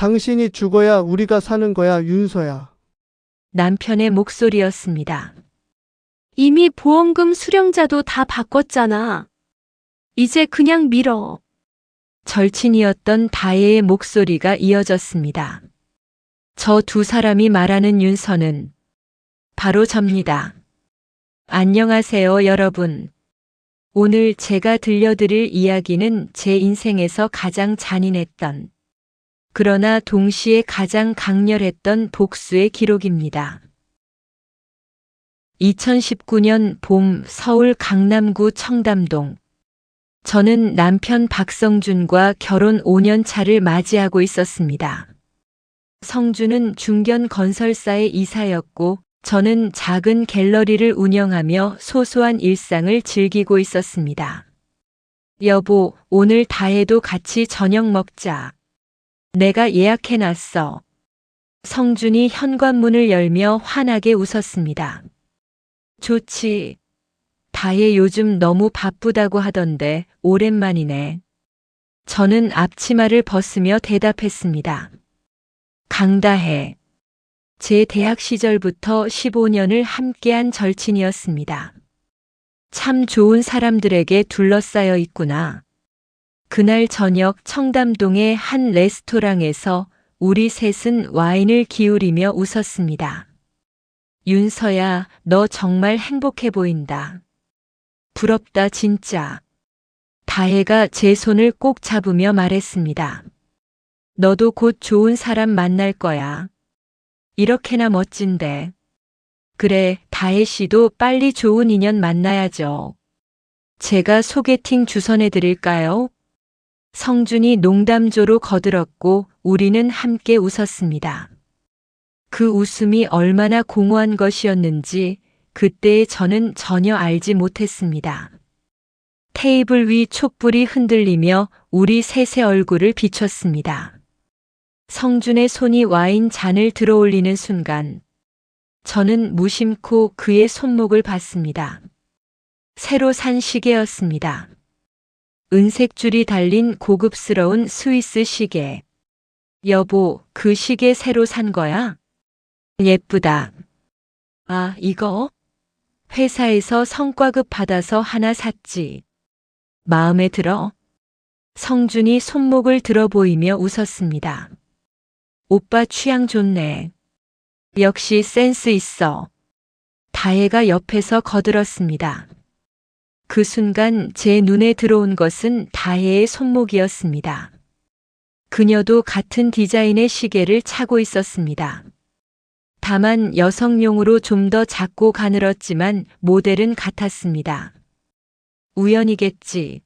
당신이 죽어야 우리가 사는 거야, 윤서야. 남편의 목소리였습니다. 이미 보험금 수령자도 다 바꿨잖아. 이제 그냥 밀어. 절친이었던 다혜의 목소리가 이어졌습니다. 저 두 사람이 말하는 윤서는 바로 접니다. 안녕하세요, 여러분. 오늘 제가 들려드릴 이야기는 제 인생에서 가장 잔인했던, 그러나 동시에 가장 강렬했던 복수의 기록입니다. 2019년 봄 서울 강남구 청담동. 저는 남편 박성준과 결혼 5년 차를 맞이하고 있었습니다. 성준은 중견 건설사의 이사였고 저는 작은 갤러리를 운영하며 소소한 일상을 즐기고 있었습니다. 여보, 오늘 다혜도 같이 저녁 먹자. 내가 예약해놨어. 성준이 현관문을 열며 환하게 웃었습니다. 좋지. 다혜 요즘 너무 바쁘다고 하던데 오랜만이네. 저는 앞치마를 벗으며 대답했습니다. 강다혜. 제 대학 시절부터 15년을 함께한 절친이었습니다. 참 좋은 사람들에게 둘러싸여 있구나. 그날 저녁 청담동의 한 레스토랑에서 우리 셋은 와인을 기울이며 웃었습니다. 윤서야, 너 정말 행복해 보인다. 부럽다, 진짜. 다혜가 제 손을 꼭 잡으며 말했습니다. 너도 곧 좋은 사람 만날 거야. 이렇게나 멋진데. 그래, 다혜 씨도 빨리 좋은 인연 만나야죠. 제가 소개팅 주선해 드릴까요? 성준이 농담조로 거들었고 우리는 함께 웃었습니다. 그 웃음이 얼마나 공허한 것이었는지 그때의 저는 전혀 알지 못했습니다. 테이블 위 촛불이 흔들리며 우리 셋의 얼굴을 비췄습니다. 성준의 손이 와인 잔을 들어올리는 순간 저는 무심코 그의 손목을 봤습니다. 새로 산 시계였습니다. 은색 줄이 달린 고급스러운 스위스 시계. 여보, 그 시계 새로 산 거야? 예쁘다. 아, 이거? 회사에서 성과급 받아서 하나 샀지. 마음에 들어? 성준이 손목을 들어 보이며 웃었습니다. 오빠 취향 좋네. 역시 센스 있어. 다혜가 옆에서 거들었습니다. 그 순간 제 눈에 들어온 것은 다혜의 손목이었습니다. 그녀도 같은 디자인의 시계를 차고 있었습니다. 다만 여성용으로 좀 더 작고 가늘었지만 모델은 같았습니다. 우연이겠지.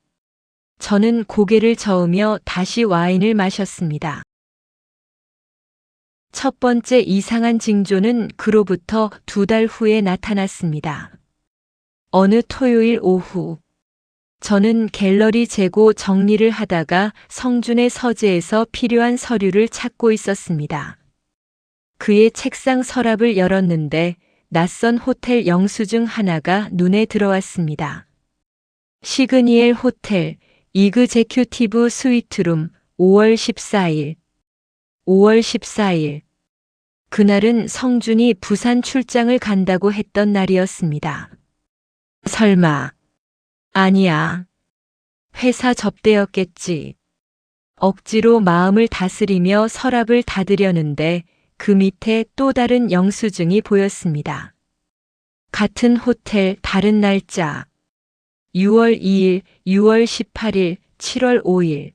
저는 고개를 저으며 다시 와인을 마셨습니다. 첫 번째 이상한 징조는 그로부터 2달 후에 나타났습니다. 어느 토요일 오후, 저는 갤러리 재고 정리를 하다가 성준의 서재에서 필요한 서류를 찾고 있었습니다. 그의 책상 서랍을 열었는데 낯선 호텔 영수증 하나가 눈에 들어왔습니다. 시그니엘 호텔 이그제큐티브 스위트룸 5월 14일. 5월 14일. 그날은 성준이 부산 출장을 간다고 했던 날이었습니다. 설마. 아니야. 회사 접대였겠지. 억지로 마음을 다스리며 서랍을 닫으려는데 그 밑에 또 다른 영수증이 보였습니다. 같은 호텔, 다른 날짜. 6월 2일, 6월 18일, 7월 5일.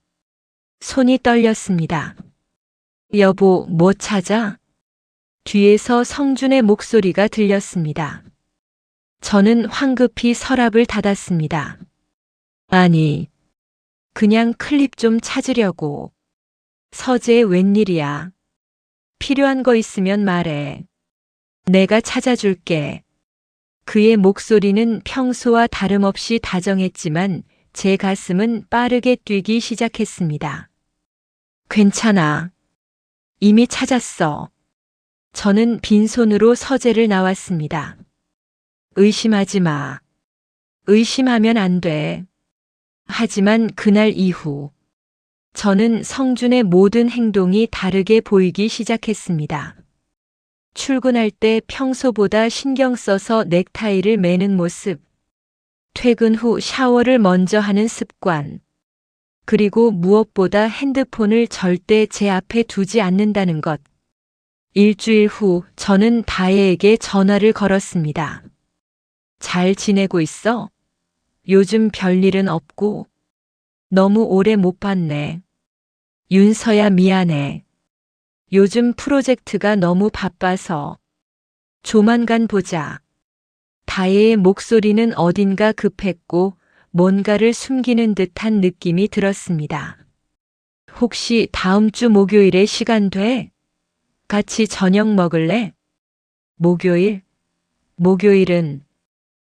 손이 떨렸습니다. 여보, 뭐 찾아? 뒤에서 성준의 목소리가 들렸습니다. 저는 황급히 서랍을 닫았습니다. 아니, 그냥 클립 좀 찾으려고. 서재에 웬일이야? 필요한 거 있으면 말해. 내가 찾아줄게. 그의 목소리는 평소와 다름없이 다정했지만 제 가슴은 빠르게 뛰기 시작했습니다. 괜찮아. 이미 찾았어. 저는 빈손으로 서재를 나왔습니다. 의심하지 마. 의심하면 안 돼. 하지만 그날 이후 저는 성준의 모든 행동이 다르게 보이기 시작했습니다. 출근할 때 평소보다 신경 써서 넥타이를 매는 모습, 퇴근 후 샤워를 먼저 하는 습관, 그리고 무엇보다 핸드폰을 절대 제 앞에 두지 않는다는 것. 일주일 후 저는 다혜에게 전화를 걸었습니다. 잘 지내고 있어? 요즘 별일은 없고? 너무 오래 못 봤네. 윤서야 미안해. 요즘 프로젝트가 너무 바빠서. 조만간 보자. 다혜의 목소리는 어딘가 급했고 뭔가를 숨기는 듯한 느낌이 들었습니다. 혹시 다음 주 목요일에 시간 돼? 같이 저녁 먹을래? 목요일? 목요일은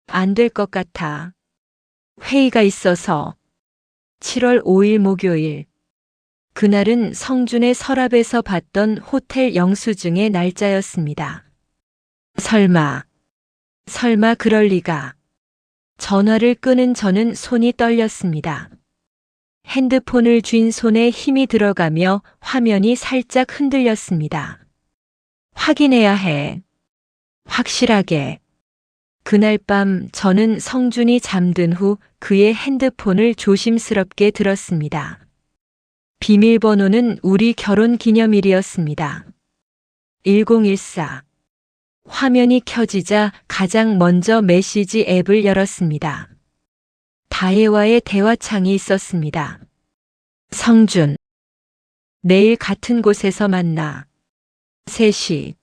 안 될 것 같아. 회의가 있어서. 7월 5일 목요일. 그날은 성준의 서랍에서 봤던 호텔 영수증의 날짜였습니다. 설마 그럴 리가. 전화를 끄는 저는 손이 떨렸습니다. 핸드폰을 쥔 손에 힘이 들어가며 화면이 살짝 흔들렸습니다. 확인해야 해. 확실하게. 그날 밤 저는 성준이 잠든 후 그의 핸드폰을 조심스럽게 들었습니다. 비밀번호는 우리 결혼 기념일이었습니다. 1014. 화면이 켜지자 가장 먼저 메시지 앱을 열었습니다. 다혜와의 대화창이 있었습니다. 성준. 내일 같은 곳에서 만나. 3시.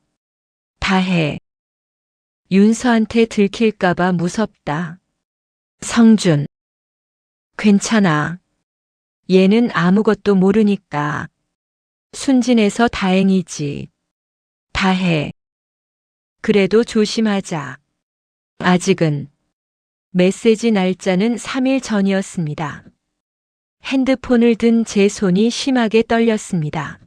다혜. 윤서한테 들킬까봐 무섭다. 성준. 괜찮아. 얘는 아무것도 모르니까. 순진해서 다행이지. 다혜. 그래도 조심하자. 아직은. 메시지 날짜는 3일 전이었습니다. 핸드폰을 든 제 손이 심하게 떨렸습니다.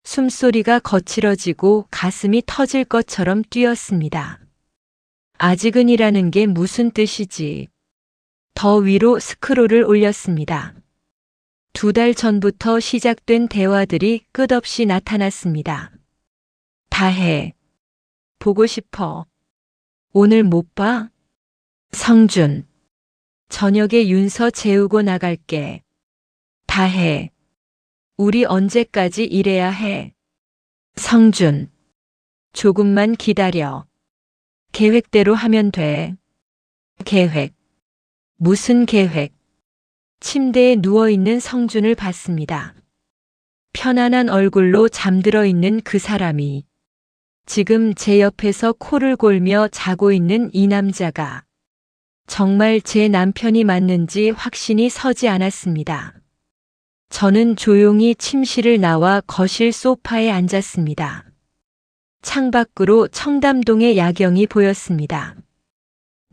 숨소리가 거칠어지고 가슴이 터질 것처럼 뛰었습니다. 아직은이라는 게 무슨 뜻이지? 더 위로 스크롤을 올렸습니다. 2달 전부터 시작된 대화들이 끝없이 나타났습니다. 다혜. 보고 싶어. 오늘 못 봐? 성준. 저녁에 윤서 재우고 나갈게. 다혜. 우리 언제까지 이래야 해? 성준. 조금만 기다려. 계획대로 하면 돼. 계획. 무슨 계획? 침대에 누워있는 성준을 봤습니다. 편안한 얼굴로 잠들어 있는 그 사람이 지금 제 옆에서 코를 골며 자고 있는 이 남자가 정말 제 남편이 맞는지 확신이 서지 않았습니다. 저는 조용히 침실을 나와 거실 소파에 앉았습니다. 창밖으로 청담동의 야경이 보였습니다.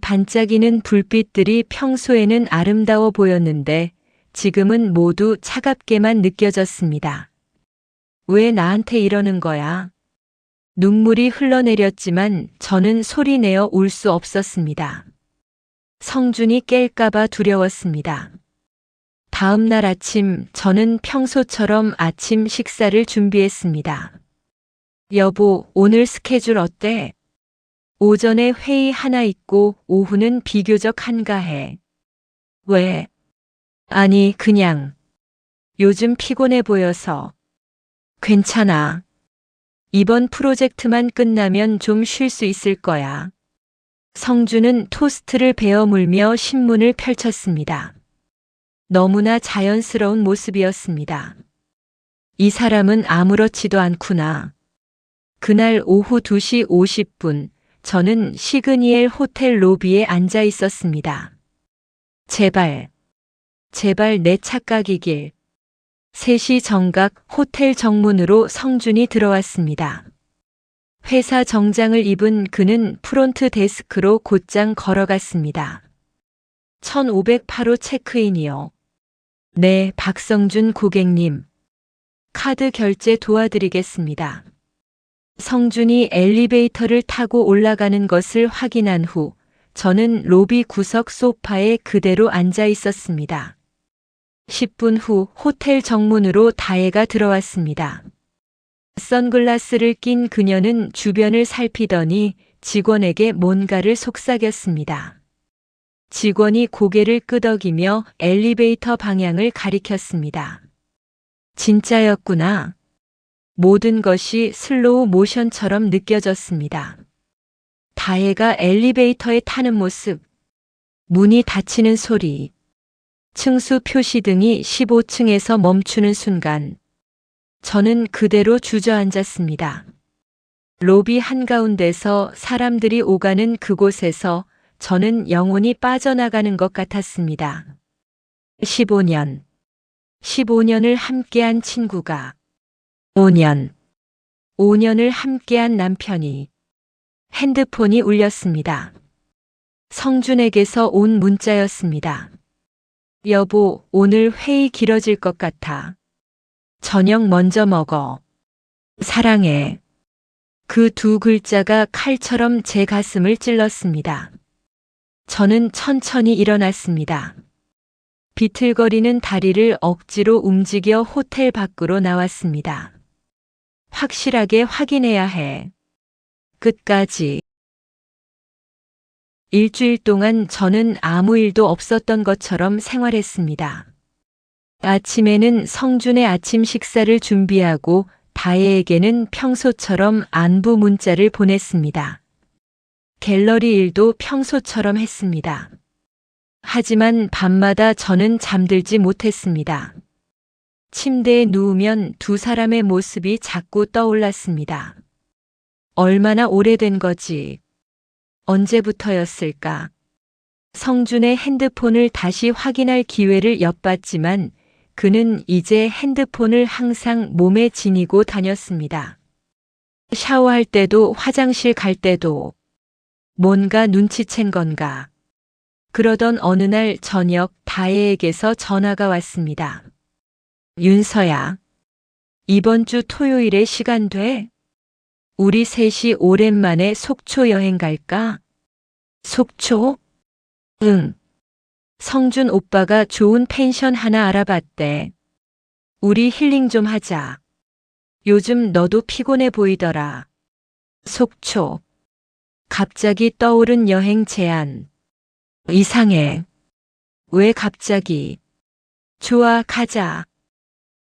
반짝이는 불빛들이 평소에는 아름다워 보였는데 지금은 모두 차갑게만 느껴졌습니다. 왜 나한테 이러는 거야? 눈물이 흘러내렸지만 저는 소리내어 울 수 없었습니다. 성준이 깰까봐 두려웠습니다. 다음 날 아침 저는 평소처럼 아침 식사를 준비했습니다. 여보, 오늘 스케줄 어때? 오전에 회의 하나 있고 오후는 비교적 한가해. 왜? 아니, 그냥. 요즘 피곤해 보여서. 괜찮아. 이번 프로젝트만 끝나면 좀 쉴 수 있을 거야. 성준은 토스트를 베어 물며 신문을 펼쳤습니다. 너무나 자연스러운 모습이었습니다. 이 사람은 아무렇지도 않구나. 그날 오후 2시 50분, 저는 시그니엘 호텔 로비에 앉아 있었습니다. 제발 내 착각이길. 3시 정각 호텔 정문으로 성준이 들어왔습니다. 회사 정장을 입은 그는 프론트 데스크로 곧장 걸어갔습니다. 1508호 체크인이요. 네, 박성준 고객님. 카드 결제 도와드리겠습니다. 성준이 엘리베이터를 타고 올라가는 것을 확인한 후 저는 로비 구석 소파에 그대로 앉아 있었습니다. 10분 후 호텔 정문으로 다혜가 들어왔습니다. 선글라스를 낀 그녀는 주변을 살피더니 직원에게 뭔가를 속삭였습니다. 직원이 고개를 끄덕이며 엘리베이터 방향을 가리켰습니다. 진짜였구나. 모든 것이 슬로우 모션처럼 느껴졌습니다. 다혜가 엘리베이터에 타는 모습, 문이 닫히는 소리, 층수 표시 등이 15층에서 멈추는 순간, 저는 그대로 주저앉았습니다. 로비 한가운데서 사람들이 오가는 그곳에서 저는 영혼이 빠져나가는 것 같았습니다. 15년을 함께한 친구가 5년을 함께한 남편이 핸드폰이 울렸습니다. 성준에게서 온 문자였습니다. 여보, 오늘 회의 길어질 것 같아. 저녁 먼저 먹어. 사랑해. 그 두 글자가 칼처럼 제 가슴을 찔렀습니다. 저는 천천히 일어났습니다. 비틀거리는 다리를 억지로 움직여 호텔 밖으로 나왔습니다. 확실하게 확인해야 해. 끝까지. 일주일 동안 저는 아무 일도 없었던 것처럼 생활했습니다. 아침에는 성준의 아침 식사를 준비하고 다혜에게는 평소처럼 안부 문자를 보냈습니다. 갤러리 일도 평소처럼 했습니다. 하지만 밤마다 저는 잠들지 못했습니다. 침대에 누우면 두 사람의 모습이 자꾸 떠올랐습니다. 얼마나 오래된 거지? 언제부터였을까? 성준의 핸드폰을 다시 확인할 기회를 엿봤지만 그는 이제 핸드폰을 항상 몸에 지니고 다녔습니다. 샤워할 때도 화장실 갈 때도 뭔가 눈치챈 건가. 그러던 어느 날 저녁 다혜에게서 전화가 왔습니다. 윤서야, 이번 주 토요일에 시간 돼? 우리 셋이 오랜만에 속초 여행 갈까? 속초? 응. 성준 오빠가 좋은 펜션 하나 알아봤대. 우리 힐링 좀 하자. 요즘 너도 피곤해 보이더라. 속초. 갑자기 떠오른 여행 제안. 이상해. 왜 갑자기? 좋아, 가자.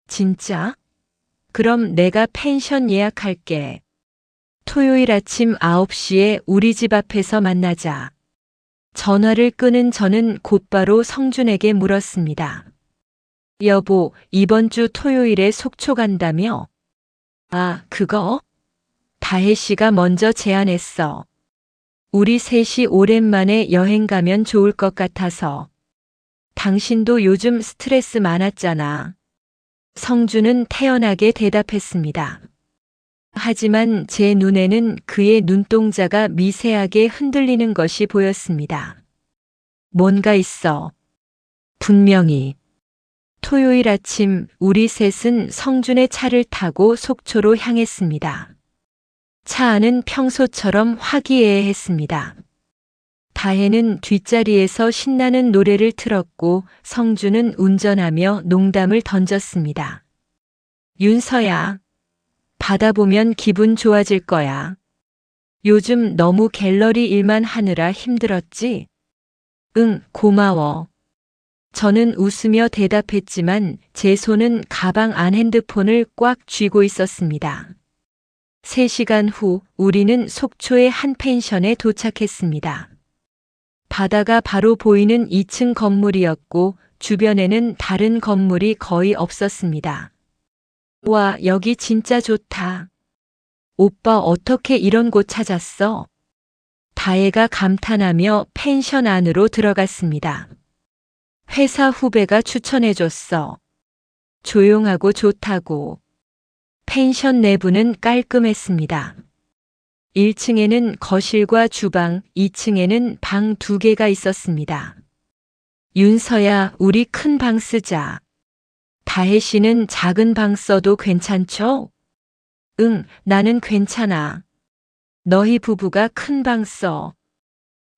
진짜? 그럼 내가 펜션 예약할게. 토요일 아침 9시에 우리 집 앞에서 만나자. 전화를 끊은 저는 곧바로 성준에게 물었습니다. 여보, 이번 주 토요일에 속초 간다며? 아, 그거? 다혜 씨가 먼저 제안했어. 우리 셋이 오랜만에 여행 가면 좋을 것 같아서. 당신도 요즘 스트레스 많았잖아. 성준은 태연하게 대답했습니다. 하지만 제 눈에는 그의 눈동자가 미세하게 흔들리는 것이 보였습니다. 뭔가 있어. 분명히. 토요일 아침 우리 셋은 성준의 차를 타고 속초로 향했습니다. 차 안은 평소처럼 화기애애했습니다. 다혜는 뒷자리에서 신나는 노래를 틀었고 성준은 운전하며 농담을 던졌습니다. 윤서야, 바다 보면 기분 좋아질 거야. 요즘 너무 갤러리 일만 하느라 힘들었지? 응, 고마워. 저는 웃으며 대답했지만 제 손은 가방 안 핸드폰을 꽉 쥐고 있었습니다. 3시간 후 우리는 속초의 한 펜션에 도착했습니다. 바다가 바로 보이는 2층 건물이었고 주변에는 다른 건물이 거의 없었습니다. 와, 여기 진짜 좋다. 오빠 어떻게 이런 곳 찾았어? 다혜가 감탄하며 펜션 안으로 들어갔습니다. 회사 후배가 추천해줬어. 조용하고 좋다고. 펜션 내부는 깔끔했습니다. 1층에는 거실과 주방, 2층에는 방 2개가 있었습니다. 윤서야, 우리 큰 방 쓰자. 다혜 씨는 작은 방 써도 괜찮죠? 응, 나는 괜찮아. 너희 부부가 큰 방 써.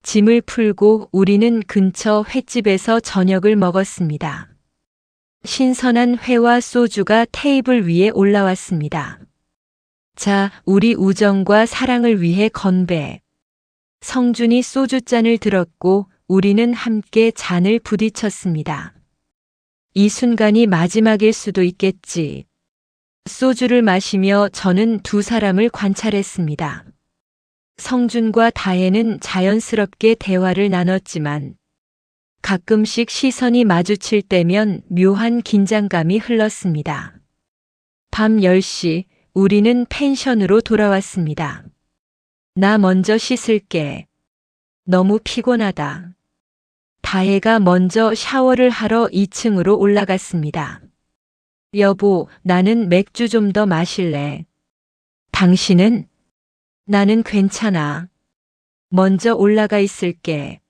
짐을 풀고 우리는 근처 횟집에서 저녁을 먹었습니다. 신선한 회와 소주가 테이블 위에 올라왔습니다. 자, 우리 우정과 사랑을 위해 건배. 성준이 소주잔을 들었고 우리는 함께 잔을 부딪혔습니다. 이 순간이 마지막일 수도 있겠지. 소주를 마시며 저는 두 사람을 관찰했습니다. 성준과 다혜는 자연스럽게 대화를 나눴지만 가끔씩 시선이 마주칠 때면 묘한 긴장감이 흘렀습니다. 밤 10시 우리는 펜션으로 돌아왔습니다. 나 먼저 씻을게. 너무 피곤하다. 다혜가 먼저 샤워를 하러 2층으로 올라갔습니다. 여보, 나는 맥주 좀 더 마실래. 당신은? 나는 괜찮아. 먼저 올라가 있을게.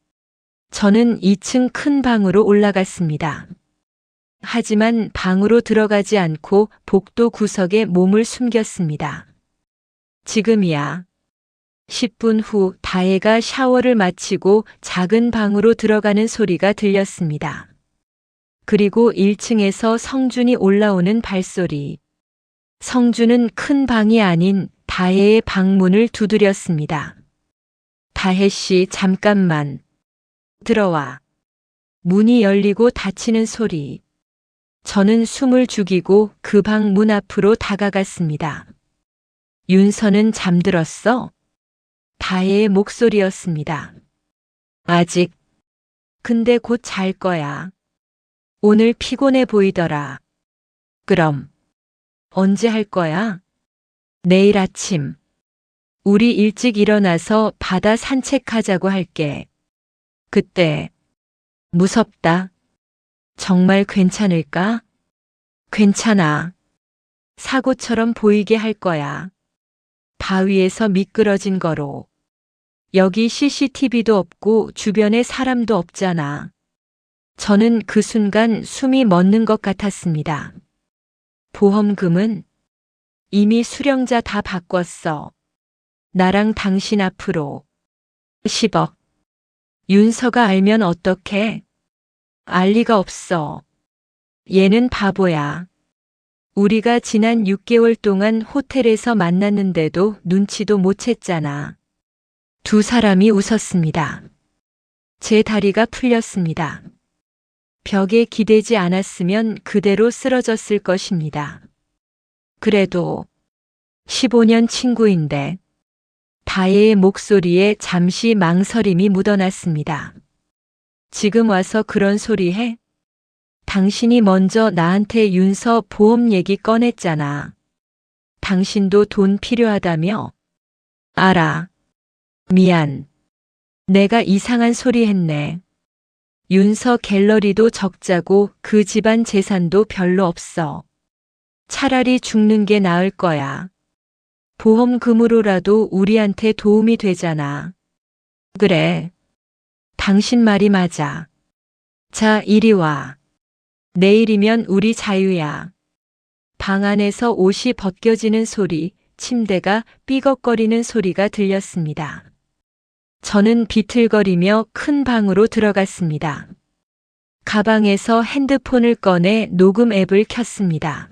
저는 2층 큰 방으로 올라갔습니다. 하지만 방으로 들어가지 않고 복도 구석에 몸을 숨겼습니다. 지금이야. 10분 후 다혜가 샤워를 마치고 작은 방으로 들어가는 소리가 들렸습니다. 그리고 1층에서 성준이 올라오는 발소리. 성준은 큰 방이 아닌 다혜의 방문을 두드렸습니다. 다혜 씨, 잠깐만. 들어와. 문이 열리고 닫히는 소리. 저는 숨을 죽이고 그 방 문 앞으로 다가갔습니다. 윤서는 잠들었어? 다혜의 목소리였습니다. 아직. 근데 곧 잘 거야. 오늘 피곤해 보이더라. 그럼. 언제 할 거야? 내일 아침. 우리 일찍 일어나서 바다 산책하자고 할게. 그때. 무섭다. 정말 괜찮을까? 괜찮아. 사고처럼 보이게 할 거야. 바위에서 미끄러진 거로. 여기 CCTV도 없고 주변에 사람도 없잖아. 저는 그 순간 숨이 멎는 것 같았습니다. 보험금은? 이미 수령자 다 바꿨어. 나랑 당신 앞으로. 10억. 윤서가 알면 어떡해? 알 리가 없어. 얘는 바보야. 우리가 지난 6개월 동안 호텔에서 만났는데도 눈치도 못 챘잖아. 두 사람이 웃었습니다. 제 다리가 풀렸습니다. 벽에 기대지 않았으면 그대로 쓰러졌을 것입니다. 그래도 15년 친구인데. 다혜의 목소리에 잠시 망설임이 묻어났습니다. 지금 와서 그런 소리 해? 당신이 먼저 나한테 윤서 보험 얘기 꺼냈잖아. 당신도 돈 필요하다며? 알아. 미안. 내가 이상한 소리 했네. 윤서 갤러리도 적자고 그 집안 재산도 별로 없어. 차라리 죽는 게 나을 거야. 보험금으로라도 우리한테 도움이 되잖아. 그래. 당신 말이 맞아. 자, 이리 와. 내일이면 우리 자유야. 방 안에서 옷이 벗겨지는 소리, 침대가 삐걱거리는 소리가 들렸습니다. 저는 비틀거리며 큰 방으로 들어갔습니다. 가방에서 핸드폰을 꺼내 녹음 앱을 켰습니다.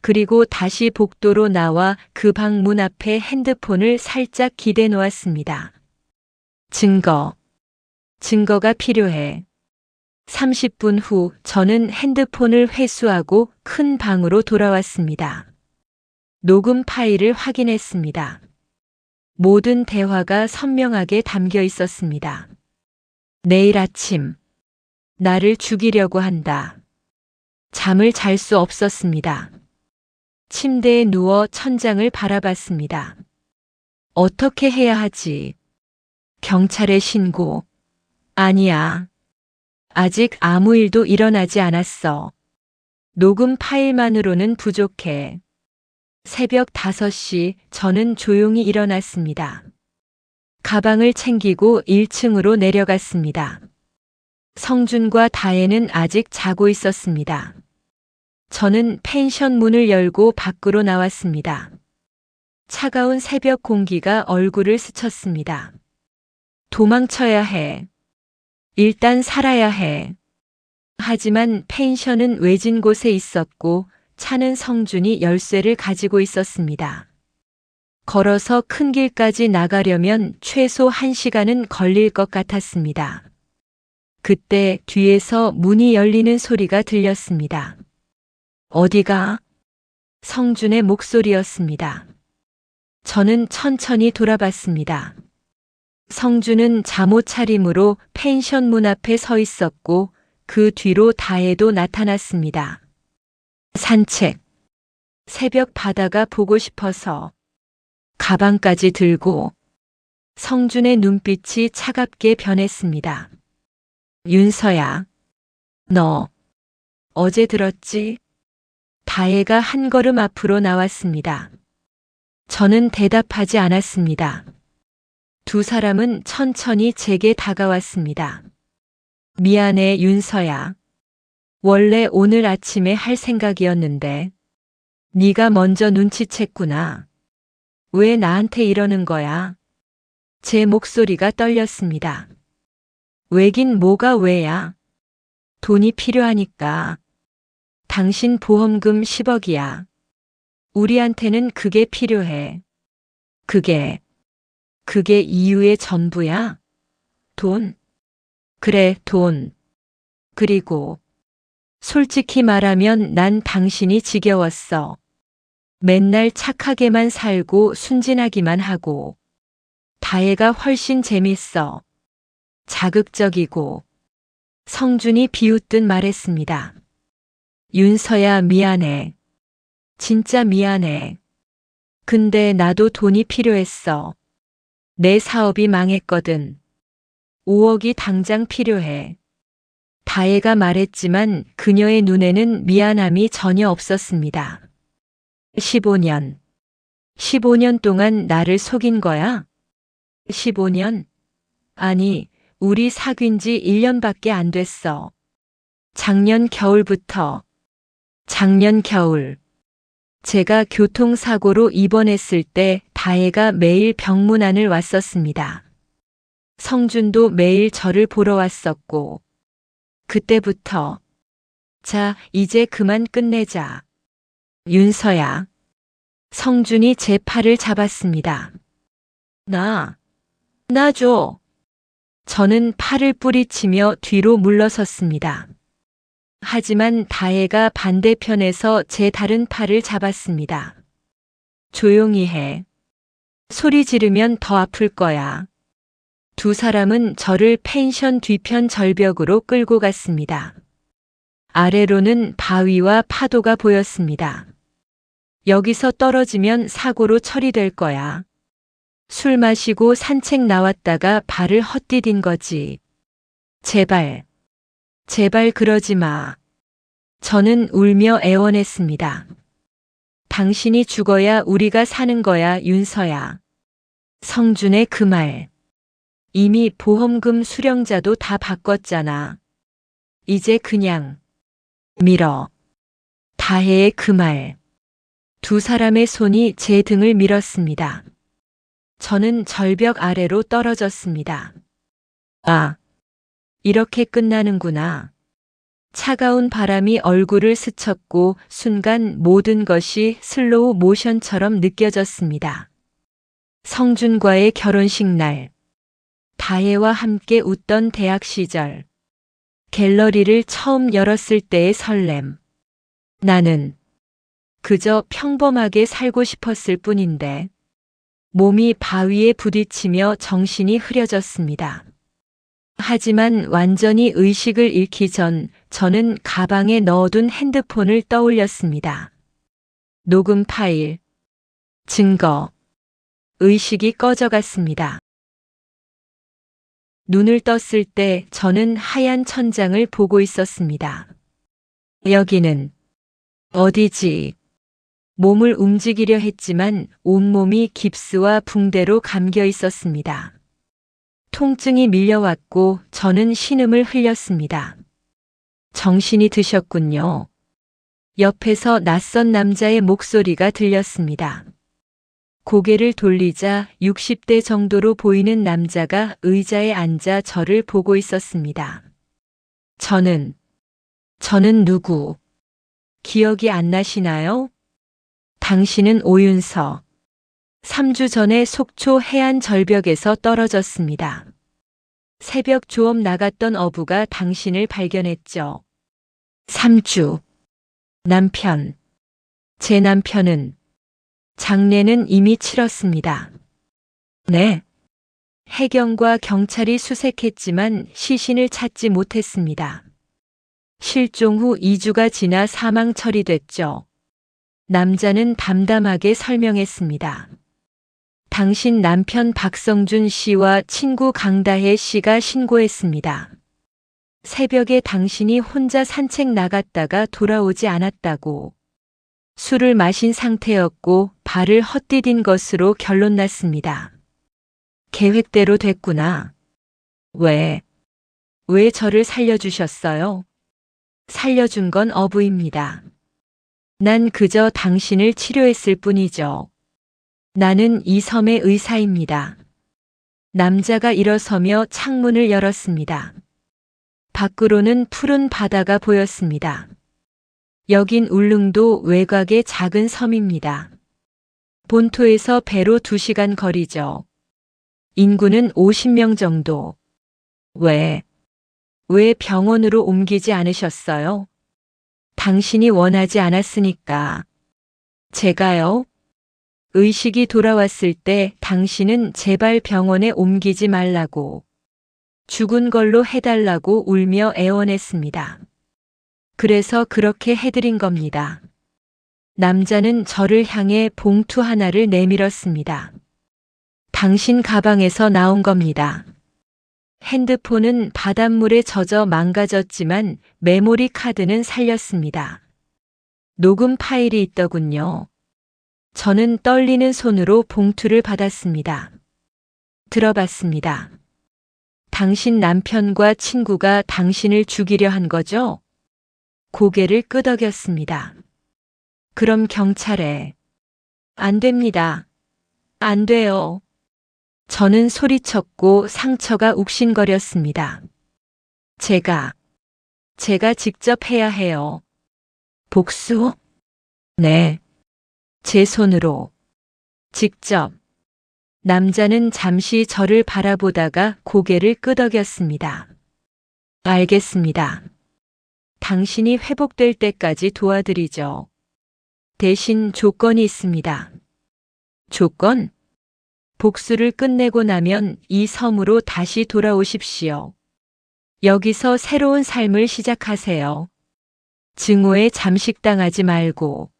그리고 다시 복도로 나와 그 방 문 앞에 핸드폰을 살짝 기대 놓았습니다. 증거가 필요해. 30분 후 저는 핸드폰을 회수하고 큰 방으로 돌아왔습니다. 녹음 파일을 확인했습니다. 모든 대화가 선명하게 담겨 있었습니다. 내일 아침. 나를 죽이려고 한다. 잠을 잘 수 없었습니다. 침대에 누워 천장을 바라봤습니다. 어떻게 해야 하지? 경찰에 신고. 아니야. 아직 아무 일도 일어나지 않았어. 녹음 파일만으로는 부족해. 새벽 5시 저는 조용히 일어났습니다. 가방을 챙기고 1층으로 내려갔습니다. 성준과 다혜는 아직 자고 있었습니다. 저는 펜션 문을 열고 밖으로 나왔습니다. 차가운 새벽 공기가 얼굴을 스쳤습니다. 도망쳐야 해. 일단 살아야 해. 하지만 펜션은 외진 곳에 있었고 차는 성준이 열쇠를 가지고 있었습니다. 걸어서 큰 길까지 나가려면 최소 1시간은 걸릴 것 같았습니다. 그때 뒤에서 문이 열리는 소리가 들렸습니다. 어디가? 성준의 목소리였습니다. 저는 천천히 돌아봤습니다. 성준은 잠옷 차림으로 펜션 문 앞에 서 있었고 그 뒤로 다혜도 나타났습니다. 산책. 새벽 바다가 보고 싶어서. 가방까지 들고. 성준의 눈빛이 차갑게 변했습니다. 윤서야, 너 어제 들었지? 다혜가 한 걸음 앞으로 나왔습니다. 저는 대답하지 않았습니다. 두 사람은 천천히 제게 다가왔습니다. 미안해, 윤서야. 원래 오늘 아침에 할 생각이었는데 네가 먼저 눈치챘구나. 왜 나한테 이러는 거야? 제 목소리가 떨렸습니다. 왜긴 뭐가 왜야? 돈이 필요하니까. 당신 보험금 10억이야. 우리한테는 그게 필요해. 그게 이유의 전부야? 돈? 그래, 돈. 그리고 솔직히 말하면 난 당신이 지겨웠어. 맨날 착하게만 살고 순진하기만 하고. 다혜가 훨씬 재밌어. 자극적이고. 성준이 비웃듯 말했습니다. 윤서야, 미안해. 진짜 미안해. 근데 나도 돈이 필요했어. 내 사업이 망했거든. 5억이 당장 필요해. 다혜가 말했지만 그녀의 눈에는 미안함이 전혀 없었습니다. 15년 동안 나를 속인 거야? 15년? 아니, 우리 사귄 지 1년밖에 안 됐어. 작년 겨울. 제가 교통사고로 입원했을 때 다혜가 매일 병문안을 왔었습니다. 성준도 매일 저를 보러 왔었고. 그때부터 자, 이제 그만 끝내자. 윤서야. 성준이 제 팔을 잡았습니다. 나 줘. 저는 팔을 뿌리치며 뒤로 물러섰습니다. 하지만 다혜가 반대편에서 제 다른 팔을 잡았습니다. 조용히 해. 소리 지르면 더 아플 거야. 두 사람은 저를 펜션 뒤편 절벽으로 끌고 갔습니다. 아래로는 바위와 파도가 보였습니다. 여기서 떨어지면 사고로 처리될 거야. 술 마시고 산책 나왔다가 발을 헛디딘 거지. 제발 그러지 마. 저는 울며 애원했습니다. 당신이 죽어야 우리가 사는 거야, 윤서야. 성준의 그 말. 이미 보험금 수령자도 다 바꿨잖아. 이제 그냥 밀어. 다혜의 그 말. 두 사람의 손이 제 등을 밀었습니다. 저는 절벽 아래로 떨어졌습니다. 아, 이렇게 끝나는구나. 차가운 바람이 얼굴을 스쳤고 순간 모든 것이 슬로우 모션처럼 느껴졌습니다. 성준과의 결혼식 날, 다혜와 함께 웃던 대학 시절, 갤러리를 처음 열었을 때의 설렘. 나는 그저 평범하게 살고 싶었을 뿐인데 몸이 바위에 부딪히며 정신이 흐려졌습니다. 하지만 완전히 의식을 잃기 전 저는 가방에 넣어둔 핸드폰을 떠올렸습니다. 녹음 파일, 증거, 의식이 꺼져갔습니다. 눈을 떴을 때 저는 하얀 천장을 보고 있었습니다. 여기는 어디지? 몸을 움직이려 했지만 온몸이 깁스와 붕대로 감겨 있었습니다. 통증이 밀려왔고 저는 신음을 흘렸습니다. 정신이 드셨군요. 옆에서 낯선 남자의 목소리가 들렸습니다. 고개를 돌리자 60대 정도로 보이는 남자가 의자에 앉아 저를 보고 있었습니다. 저는 저는 누구? 기억이 안 나시나요? 당신은 오윤서. 3주 전에 속초 해안 절벽에서 떨어졌습니다. 새벽 조업 나갔던 어부가 당신을 발견했죠. 3주. 남편. 제 남편은 장례는 이미 치렀습니다. 네. 해경과 경찰이 수색했지만 시신을 찾지 못했습니다. 실종 후 2주가 지나 사망 처리됐죠. 남자는 담담하게 설명했습니다. 당신 남편 박성준 씨와 친구 강다혜 씨가 신고했습니다. 새벽에 당신이 혼자 산책 나갔다가 돌아오지 않았다고. 술을 마신 상태였고 발을 헛디딘 것으로 결론 났습니다. 계획대로 됐구나. 왜 저를 살려주셨어요? 살려준 건 어부입니다. 난 그저 당신을 치료했을 뿐이죠. 나는 이 섬의 의사입니다. 남자가 일어서며 창문을 열었습니다. 밖으로는 푸른 바다가 보였습니다. 여긴 울릉도 외곽의 작은 섬입니다. 본토에서 배로 2시간 거리죠. 인구는 50명 정도. 왜 병원으로 옮기지 않으셨어요? 당신이 원하지 않았으니까. 제가요? 의식이 돌아왔을 때 당신은 제발 병원에 옮기지 말라고. 죽은 걸로 해달라고 울며 애원했습니다. 그래서 그렇게 해드린 겁니다. 남자는 저를 향해 봉투 하나를 내밀었습니다. 당신 가방에서 나온 겁니다. 핸드폰은 바닷물에 젖어 망가졌지만 메모리 카드는 살렸습니다. 녹음 파일이 있더군요. 저는 떨리는 손으로 봉투를 받았습니다. 들어봤습니다. 당신 남편과 친구가 당신을 죽이려 한 거죠? 고개를 끄덕였습니다. 그럼 경찰에. 안 됩니다. 안 돼요. 저는 소리쳤고 상처가 욱신거렸습니다. 제가 직접 해야 해요. 복수? 네. 제 손으로. 직접. 남자는 잠시 저를 바라보다가 고개를 끄덕였습니다. 알겠습니다. 당신이 회복될 때까지 도와드리죠. 대신 조건이 있습니다. 조건? 복수를 끝내고 나면 이 섬으로 다시 돌아오십시오. 여기서 새로운 삶을 시작하세요. 증오에 잠식당하지 말고.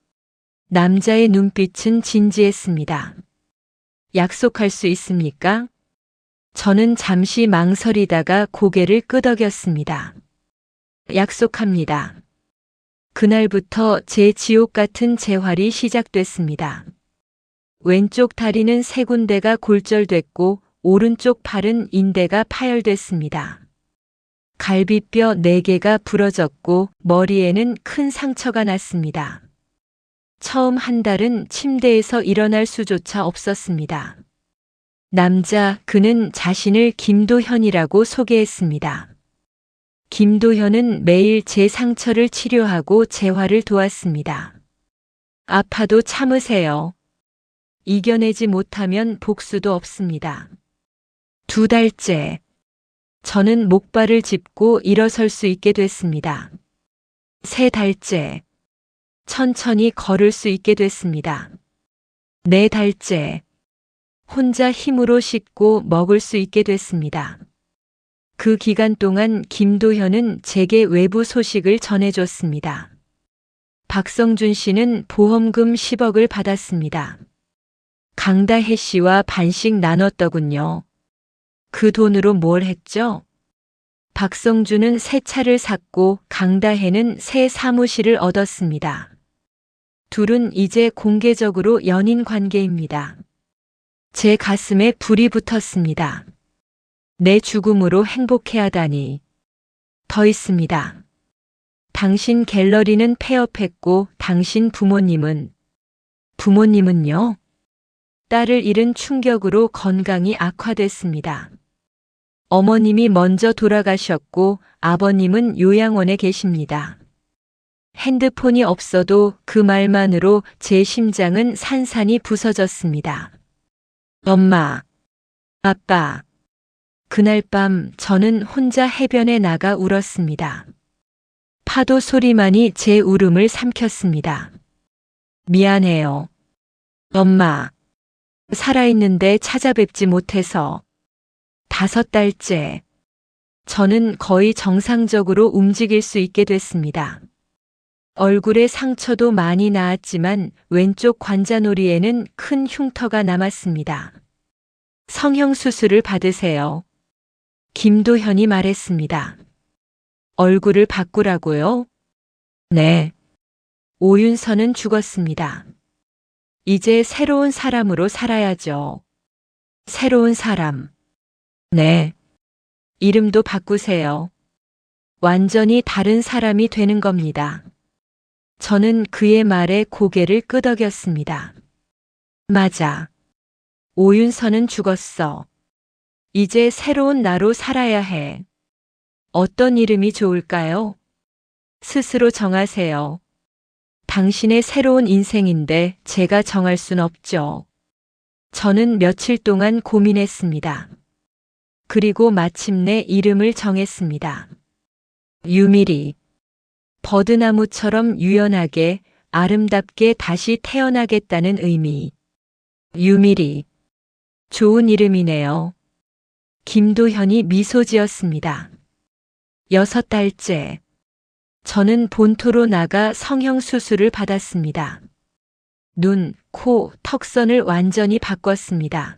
남자의 눈빛은 진지했습니다. 약속할 수 있습니까? 저는 잠시 망설이다가 고개를 끄덕였습니다. 약속합니다. 그날부터 제 지옥 같은 재활이 시작됐습니다. 왼쪽 다리는 3군데가 골절됐고 오른쪽 팔은 인대가 파열됐습니다. 갈비뼈 4개가 부러졌고 머리에는 큰 상처가 났습니다. 처음 한 달은 침대에서 일어날 수조차 없었습니다. 그는 자신을 김도현이라고 소개했습니다. 김도현은 매일 제 상처를 치료하고 재활을 도왔습니다. 아파도 참으세요. 이겨내지 못하면 복수도 없습니다. 2달째. 저는 목발을 짚고 일어설 수 있게 됐습니다. 3달째. 천천히 걸을 수 있게 됐습니다. 4달째. 혼자 힘으로 씻고 먹을 수 있게 됐습니다. 그 기간 동안 김도현은 제게 외부 소식을 전해줬습니다. 박성준 씨는 보험금 10억을 받았습니다. 강다혜 씨와 반씩 나눴더군요. 그 돈으로 뭘 했죠? 박성준은 새 차를 샀고 강다혜는 새 사무실을 얻었습니다. 둘은 이제 공개적으로 연인 관계입니다. 제 가슴에 불이 붙었습니다. 내 죽음으로 행복해하다니. 더 있습니다. 당신 갤러리는 폐업했고 당신 부모님은요? 딸을 잃은 충격으로 건강이 악화됐습니다. 어머님이 먼저 돌아가셨고 아버님은 요양원에 계십니다. 핸드폰이 없어도 그 말만으로 제 심장은 산산이 부서졌습니다. 엄마, 아빠. 그날 밤 저는 혼자 해변에 나가 울었습니다. 파도 소리만이 제 울음을 삼켰습니다. 미안해요. 엄마. 살아있는데 찾아뵙지 못해서. 5달째. 저는 거의 정상적으로 움직일 수 있게 됐습니다. 얼굴에 상처도 많이 나았지만 왼쪽 관자놀이에는 큰 흉터가 남았습니다. 성형수술을 받으세요. 김도현이 말했습니다. 얼굴을 바꾸라고요? 네. 오윤서는 죽었습니다. 이제 새로운 사람으로 살아야죠. 새로운 사람. 네. 이름도 바꾸세요. 완전히 다른 사람이 되는 겁니다. 저는 그의 말에 고개를 끄덕였습니다. 맞아. 오윤서는 죽었어. 이제 새로운 나로 살아야 해. 어떤 이름이 좋을까요? 스스로 정하세요. 당신의 새로운 인생인데 제가 정할 순 없죠. 저는 며칠 동안 고민했습니다. 그리고 마침내 이름을 정했습니다. 유미리. 버드나무처럼 유연하게, 아름답게 다시 태어나겠다는 의미. 유미리. 좋은 이름이네요. 김도현이 미소 지었습니다. 6달째. 저는 본토로 나가 성형수술을 받았습니다. 눈, 코, 턱선을 완전히 바꿨습니다.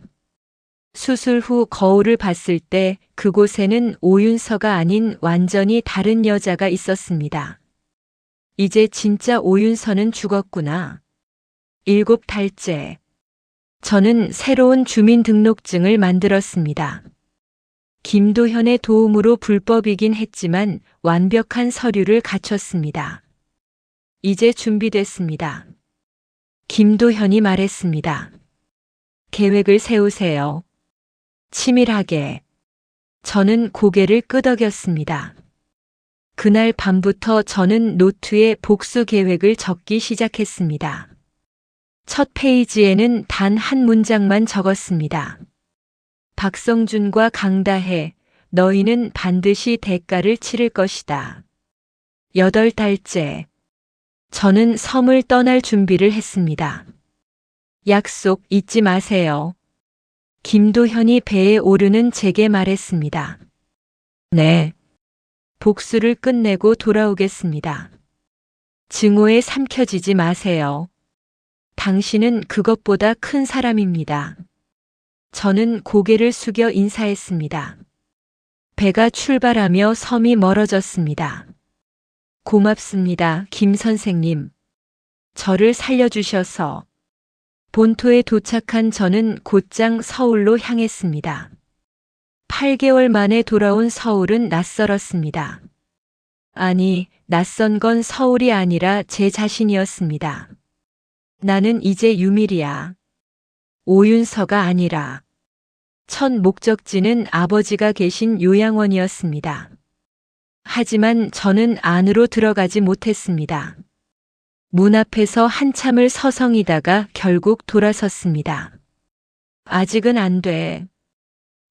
수술 후 거울을 봤을 때 그곳에는 오윤서가 아닌 완전히 다른 여자가 있었습니다. 이제 진짜 오윤서는 죽었구나. 7달째. 저는 새로운 주민등록증을 만들었습니다. 김도현의 도움으로 불법이긴 했지만 완벽한 서류를 갖췄습니다. 이제 준비됐습니다. 김도현이 말했습니다. 계획을 세우세요. 치밀하게. 저는 고개를 끄덕였습니다. 그날 밤부터 저는 노트에 복수 계획을 적기 시작했습니다. 첫 페이지에는 단 한 문장만 적었습니다. 박성준과 강다혜, 너희는 반드시 대가를 치를 것이다. 8달째. 저는 섬을 떠날 준비를 했습니다. 약속 잊지 마세요. 김도현이 배에 오르는 제게 말했습니다. 네. 복수를 끝내고 돌아오겠습니다. 증오에 삼켜지지 마세요. 당신은 그것보다 큰 사람입니다. 저는 고개를 숙여 인사했습니다. 배가 출발하며 섬이 멀어졌습니다. 고맙습니다, 김 선생님. 저를 살려주셔서. 본토에 도착한 저는 곧장 서울로 향했습니다. 8개월 만에 돌아온 서울은 낯설었습니다. 아니, 낯선 건 서울이 아니라 제 자신이었습니다. 나는 이제 유미리야. 오윤서가 아니라. 첫 목적지는 아버지가 계신 요양원이었습니다. 하지만 저는 안으로 들어가지 못했습니다. 문 앞에서 한참을 서성이다가 결국 돌아섰습니다. 아직은 안 돼.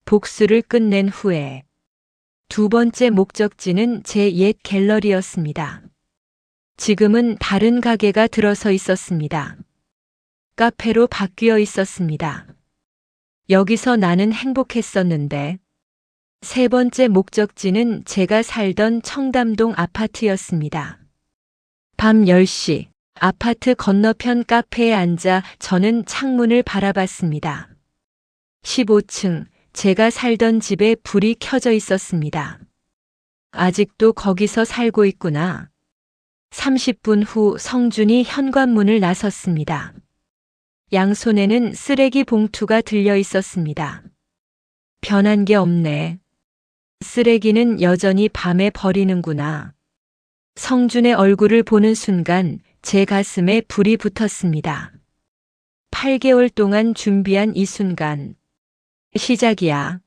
복수를 끝낸 후에. 2번째 목적지는 제 옛 갤러리였습니다. 지금은 다른 가게가 들어서 있었습니다. 카페로 바뀌어 있었습니다. 여기서 나는 행복했었는데. 3번째 목적지는 제가 살던 청담동 아파트였습니다. 밤 10시, 아파트 건너편 카페에 앉아 저는 창문을 바라봤습니다. 15층, 제가 살던 집에 불이 켜져 있었습니다. 아직도 거기서 살고 있구나. 30분 후 성준이 현관문을 나섰습니다. 양손에는 쓰레기 봉투가 들려 있었습니다. 변한 게 없네. 쓰레기는 여전히 밤에 버리는구나. 성준의 얼굴을 보는 순간 제 가슴에 불이 붙었습니다. 8개월 동안 준비한 이 순간. 시작이야.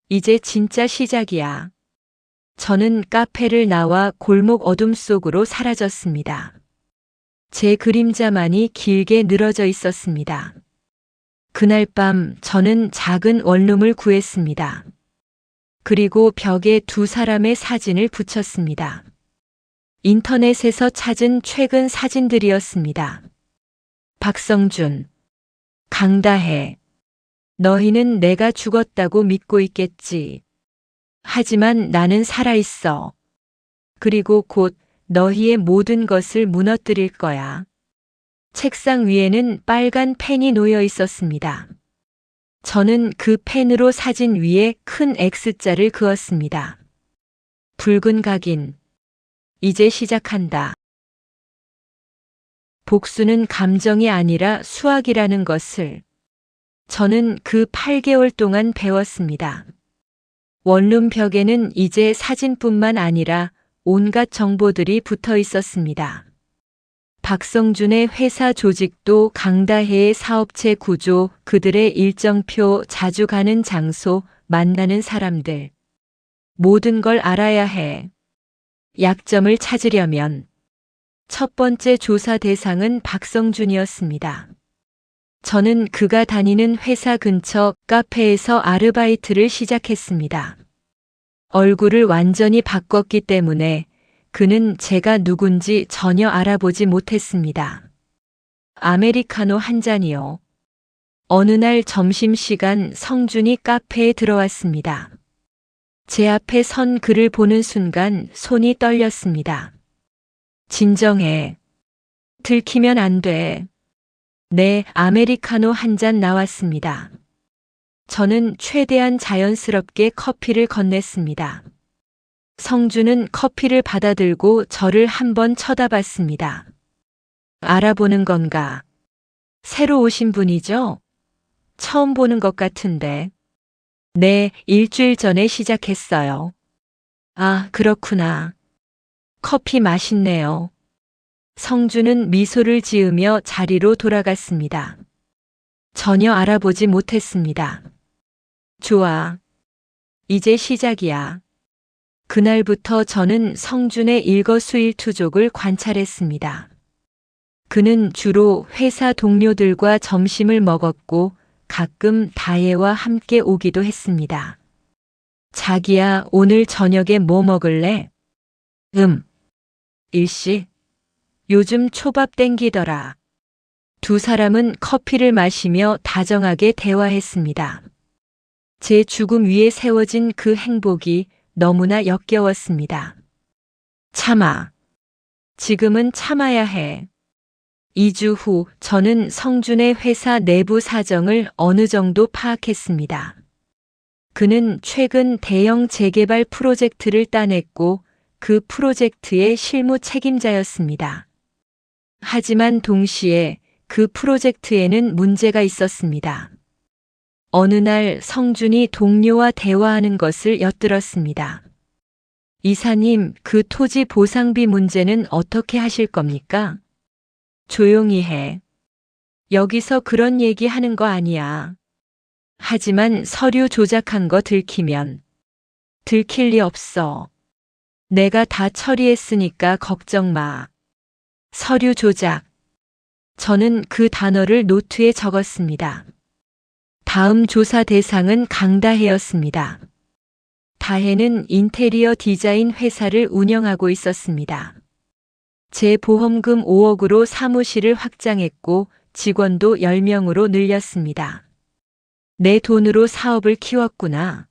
이제 진짜 시작이야. 저는 카페를 나와 골목 어둠 속으로 사라졌습니다. 제 그림자만이 길게 늘어져 있었습니다. 그날 밤 저는 작은 원룸을 구했습니다. 그리고 벽에 두 사람의 사진을 붙였습니다. 인터넷에서 찾은 최근 사진들이었습니다. 박성준, 강다혜. 너희는 내가 죽었다고 믿고 있겠지. 하지만 나는 살아있어. 그리고 곧 너희의 모든 것을 무너뜨릴 거야. 책상 위에는 빨간 펜이 놓여 있었습니다. 저는 그 펜으로 사진 위에 큰 X자를 그었습니다. 붉은 각인. 이제 시작한다. 복수는 감정이 아니라 수학이라는 것을 저는 그 8개월 동안 배웠습니다. 원룸 벽에는 이제 사진뿐만 아니라 온갖 정보들이 붙어 있었습니다. 박성준의 회사 조직도, 강다혜의 사업체 구조, 그들의 일정표, 자주 가는 장소, 만나는 사람들. 모든 걸 알아야 해. 약점을 찾으려면 첫 번째 조사 대상은 박성준이었습니다. 저는 그가 다니는 회사 근처 카페에서 아르바이트를 시작했습니다. 얼굴을 완전히 바꿨기 때문에 그는 제가 누군지 전혀 알아보지 못했습니다. 아메리카노 한 잔이요. 어느 날 점심시간 성준이 카페에 들어왔습니다. 제 앞에 선 그를 보는 순간 손이 떨렸습니다. 진정해. 들키면 안 돼. 네, 아메리카노 한 잔 나왔습니다. 저는 최대한 자연스럽게 커피를 건넸습니다. 성준은 커피를 받아들고 저를 한번 쳐다봤습니다. 알아보는 건가? 새로 오신 분이죠? 처음 보는 것 같은데. 네, 일주일 전에 시작했어요. 아, 그렇구나. 커피 맛있네요. 성준은 미소를 지으며 자리로 돌아갔습니다. 전혀 알아보지 못했습니다. 좋아. 이제 시작이야. 그날부터 저는 성준의 일거수일투족을 관찰했습니다. 그는 주로 회사 동료들과 점심을 먹었고 가끔 다혜와 함께 오기도 했습니다. 자기야, 오늘 저녁에 뭐 먹을래? 일시. 요즘 초밥 땡기더라. 두 사람은 커피를 마시며 다정하게 대화했습니다. 제 죽음 위에 세워진 그 행복이 너무나 역겨웠습니다. 참아. 지금은 참아야 해. 2주 후 저는 성준의 회사 내부 사정을 어느 정도 파악했습니다. 그는 최근 대형 재개발 프로젝트를 따냈고 그 프로젝트의 실무 책임자였습니다. 하지만 동시에 그 프로젝트에는 문제가 있었습니다. 어느 날 성준이 동료와 대화하는 것을 엿들었습니다. 이사님, 그 토지 보상비 문제는 어떻게 하실 겁니까? 조용히 해. 여기서 그런 얘기 하는 거 아니야. 하지만 서류 조작한 거 들키면 들킬 리 없어. 내가 다 처리했으니까 걱정 마. 서류 조작. 저는 그 단어를 노트에 적었습니다. 다음 조사 대상은 강다혜였습니다. 다혜는 인테리어 디자인 회사를 운영하고 있었습니다. 제 보험금 5억으로 사무실을 확장했고 직원도 10명으로 늘렸습니다. 내 돈으로 사업을 키웠구나.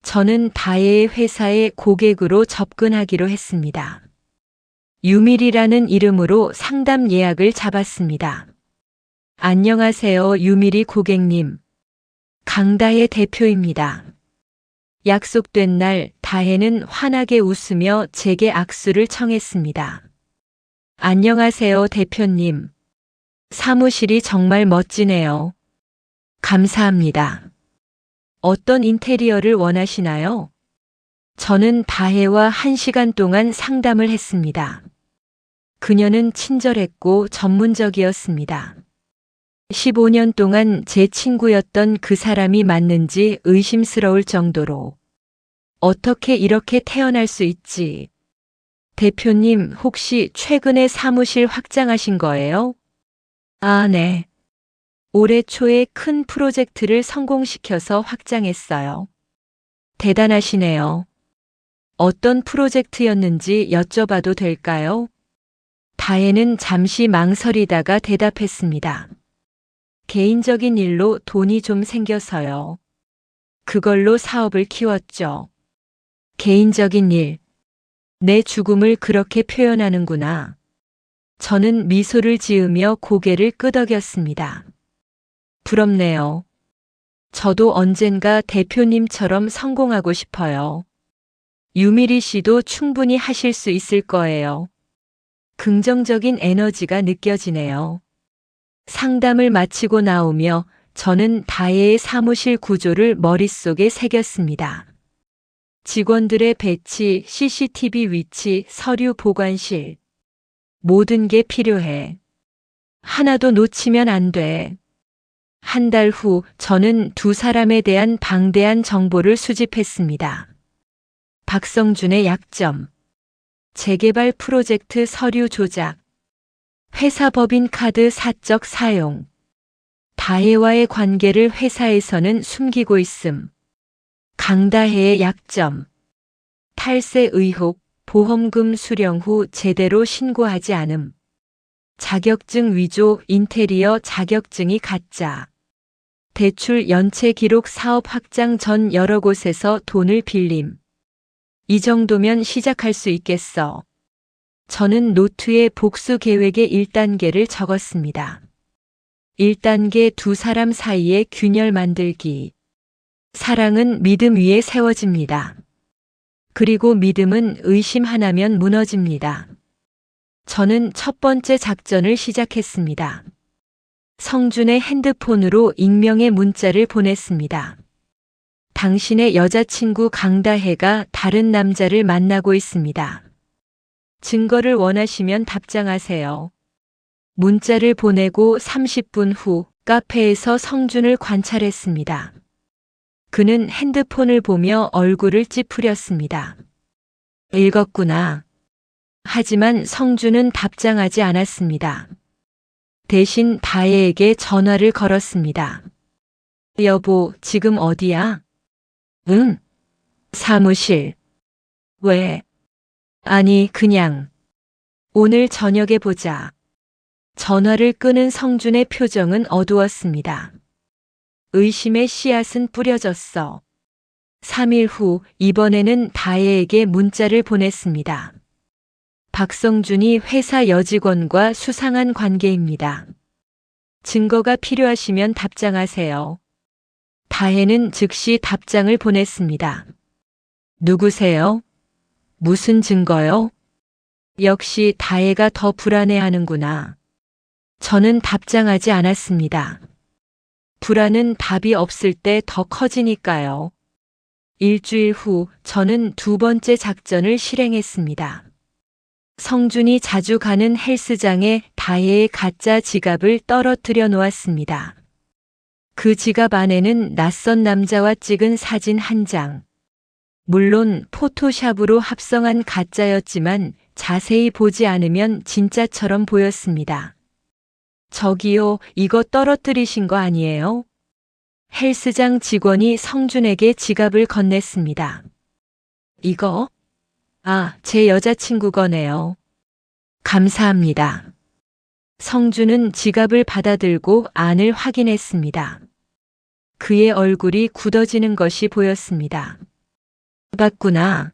저는 다혜의 회사의 고객으로 접근하기로 했습니다. 유밀이라는 이름으로 상담 예약을 잡았습니다. 안녕하세요, 유밀이 고객님. 강다혜 대표입니다. 약속된 날 다혜는 환하게 웃으며 제게 악수를 청했습니다. 안녕하세요, 대표님. 사무실이 정말 멋지네요. 감사합니다. 어떤 인테리어를 원하시나요? 저는 다혜와 1시간 동안 상담을 했습니다. 그녀는 친절했고 전문적이었습니다. 15년 동안 제 친구였던 그 사람이 맞는지 의심스러울 정도로 어떻게 이렇게 태어날 수 있지? 대표님, 혹시 최근에 사무실 확장하신 거예요? 아, 네. 올해 초에 큰 프로젝트를 성공시켜서 확장했어요. 대단하시네요. 어떤 프로젝트였는지 여쭤봐도 될까요? 다혜는 잠시 망설이다가 대답했습니다. 개인적인 일로 돈이 좀 생겨서요. 그걸로 사업을 키웠죠. 개인적인 일. 내 죽음을 그렇게 표현하는구나. 저는 미소를 지으며 고개를 끄덕였습니다. 부럽네요. 저도 언젠가 대표님처럼 성공하고 싶어요. 유미리 씨도 충분히 하실 수 있을 거예요. 긍정적인 에너지가 느껴지네요. 상담을 마치고 나오며 저는 다혜의 사무실 구조를 머릿속에 새겼습니다. 직원들의 배치, CCTV 위치, 서류 보관실. 모든 게 필요해. 하나도 놓치면 안 돼. 한 달 후 저는 두 사람에 대한 방대한 정보를 수집했습니다. 박성준의 약점. 재개발 프로젝트 서류 조작. 회사 법인 카드 사적 사용. 다혜와의 관계를 회사에서는 숨기고 있음. 강다혜의 약점. 탈세 의혹, 보험금 수령 후 제대로 신고하지 않음. 자격증 위조, 인테리어 자격증이 가짜. 대출 연체 기록 사업 확장 전 여러 곳에서 돈을 빌림. 이 정도면 시작할 수 있겠어. 저는 노트에 복수 계획의 1단계를 적었습니다. 1단계 두 사람 사이의 균열 만들기. 사랑은 믿음 위에 세워집니다. 그리고 믿음은 의심 하나면 무너집니다. 저는 첫 번째 작전을 시작했습니다. 성준의 핸드폰으로 익명의 문자를 보냈습니다. 당신의 여자친구 강다혜가 다른 남자를 만나고 있습니다. 증거를 원하시면 답장하세요. 문자를 보내고 30분 후 카페에서 성준을 관찰했습니다. 그는 핸드폰을 보며 얼굴을 찌푸렸습니다. 읽었구나. 하지만 성준은 답장하지 않았습니다. 대신 다혜에게 전화를 걸었습니다. 여보, 지금 어디야? 응. 사무실. 왜? 아니, 그냥. 오늘 저녁에 보자. 전화를 끄는 성준의 표정은 어두웠습니다. 의심의 씨앗은 뿌려졌어. 3일 후 이번에는 다혜에게 문자를 보냈습니다. 박성준이 회사 여직원과 수상한 관계입니다. 증거가 필요하시면 답장하세요. 다혜는 즉시 답장을 보냈습니다. 누구세요? 무슨 증거요? 역시 다혜가 더 불안해하는구나. 저는 답장하지 않았습니다. 불안은 답이 없을 때 더 커지니까요. 일주일 후 저는 두 번째 작전을 실행했습니다. 성준이 자주 가는 헬스장에 다혜의 가짜 지갑을 떨어뜨려 놓았습니다. 그 지갑 안에는 낯선 남자와 찍은 사진 한 장. 물론 포토샵으로 합성한 가짜였지만 자세히 보지 않으면 진짜처럼 보였습니다. 저기요, 이거 떨어뜨리신 거 아니에요? 헬스장 직원이 성준에게 지갑을 건넸습니다. 이거? 아, 제 여자친구 거네요. 감사합니다. 성준은 지갑을 받아들고 안을 확인했습니다. 그의 얼굴이 굳어지는 것이 보였습니다. 봤구나.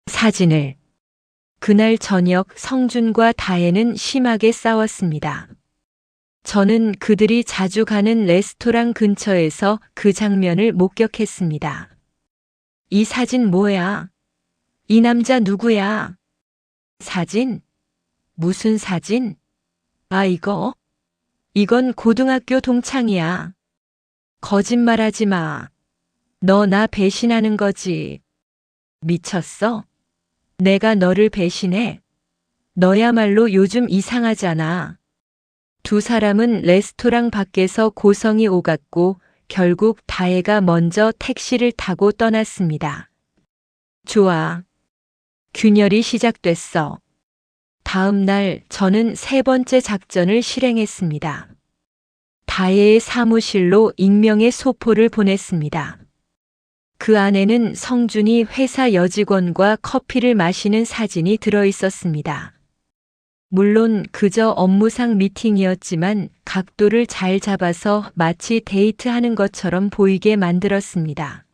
사진을. 그날 저녁 성준과 다혜는 심하게 싸웠습니다. 저는 그들이 자주 가는 레스토랑 근처에서 그 장면을 목격했습니다. 이 사진 뭐야? 이 남자 누구야? 사진? 무슨 사진? 아, 이건 고등학교 동창이야. 거짓말하지 마. 너 나 배신하는 거지. 미쳤어? 내가 너를 배신해? 너야말로 요즘 이상하잖아. 두 사람은 레스토랑 밖에서 고성이 오갔고 결국 다혜가 먼저 택시를 타고 떠났습니다. 좋아. 균열이 시작됐어. 다음 날 저는 세 번째 작전을 실행했습니다. 다혜의 사무실로 익명의 소포를 보냈습니다. 그 안에는 성준이 회사 여직원과 커피를 마시는 사진이 들어 있었습니다. 물론 그저 업무상 미팅이었지만 각도를 잘 잡아서 마치 데이트하는 것처럼 보이게 만들었습니다.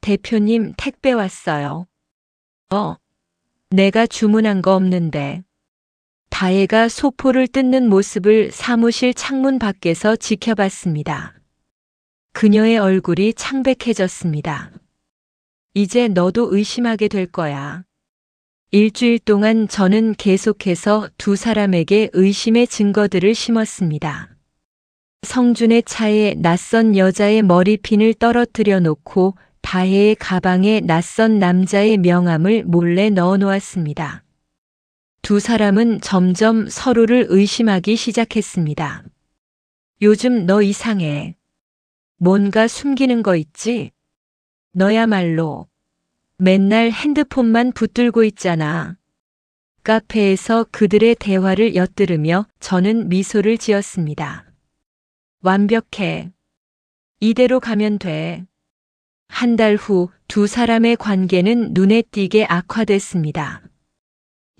대표님, 택배 왔어요. 내가 주문한 거 없는데. 다혜가 소포를 뜯는 모습을 사무실 창문 밖에서 지켜봤습니다. 그녀의 얼굴이 창백해졌습니다. 이제 너도 의심하게 될 거야. 일주일 동안 저는 계속해서 두 사람에게 의심의 증거들을 심었습니다. 성준의 차에 낯선 여자의 머리핀을 떨어뜨려 놓고 다혜의 가방에 낯선 남자의 명함을 몰래 넣어 놓았습니다. 두 사람은 점점 서로를 의심하기 시작했습니다. 요즘 너 이상해. 뭔가 숨기는 거 있지? 너야말로 맨날 핸드폰만 붙들고 있잖아. 카페에서 그들의 대화를 엿들으며 저는 미소를 지었습니다. 완벽해. 이대로 가면 돼. 한 달 후 두 사람의 관계는 눈에 띄게 악화됐습니다.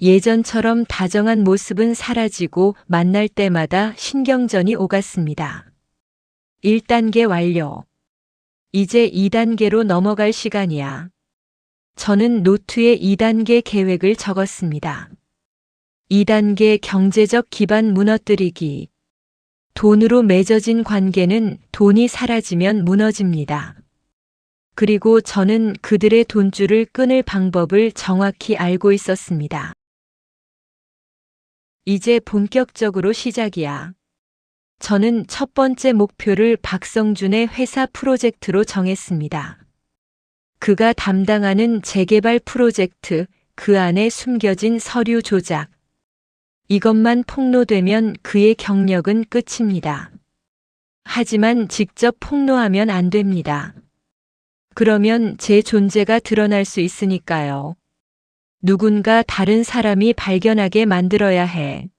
예전처럼 다정한 모습은 사라지고 만날 때마다 신경전이 오갔습니다. 1단계 완료. 이제 2단계로 넘어갈 시간이야. 저는 노트에 2단계 계획을 적었습니다. 2단계 경제적 기반 무너뜨리기. 돈으로 맺어진 관계는 돈이 사라지면 무너집니다. 그리고 저는 그들의 돈줄을 끊을 방법을 정확히 알고 있었습니다. 이제 본격적으로 시작이야. 저는 첫 번째 목표를 박성준의 회사 프로젝트로 정했습니다. 그가 담당하는 재개발 프로젝트, 그 안에 숨겨진 서류 조작. 이것만 폭로되면 그의 경력은 끝입니다. 하지만 직접 폭로하면 안 됩니다. 그러면 제 존재가 드러날 수 있으니까요. 누군가 다른 사람이 발견하게 만들어야 해.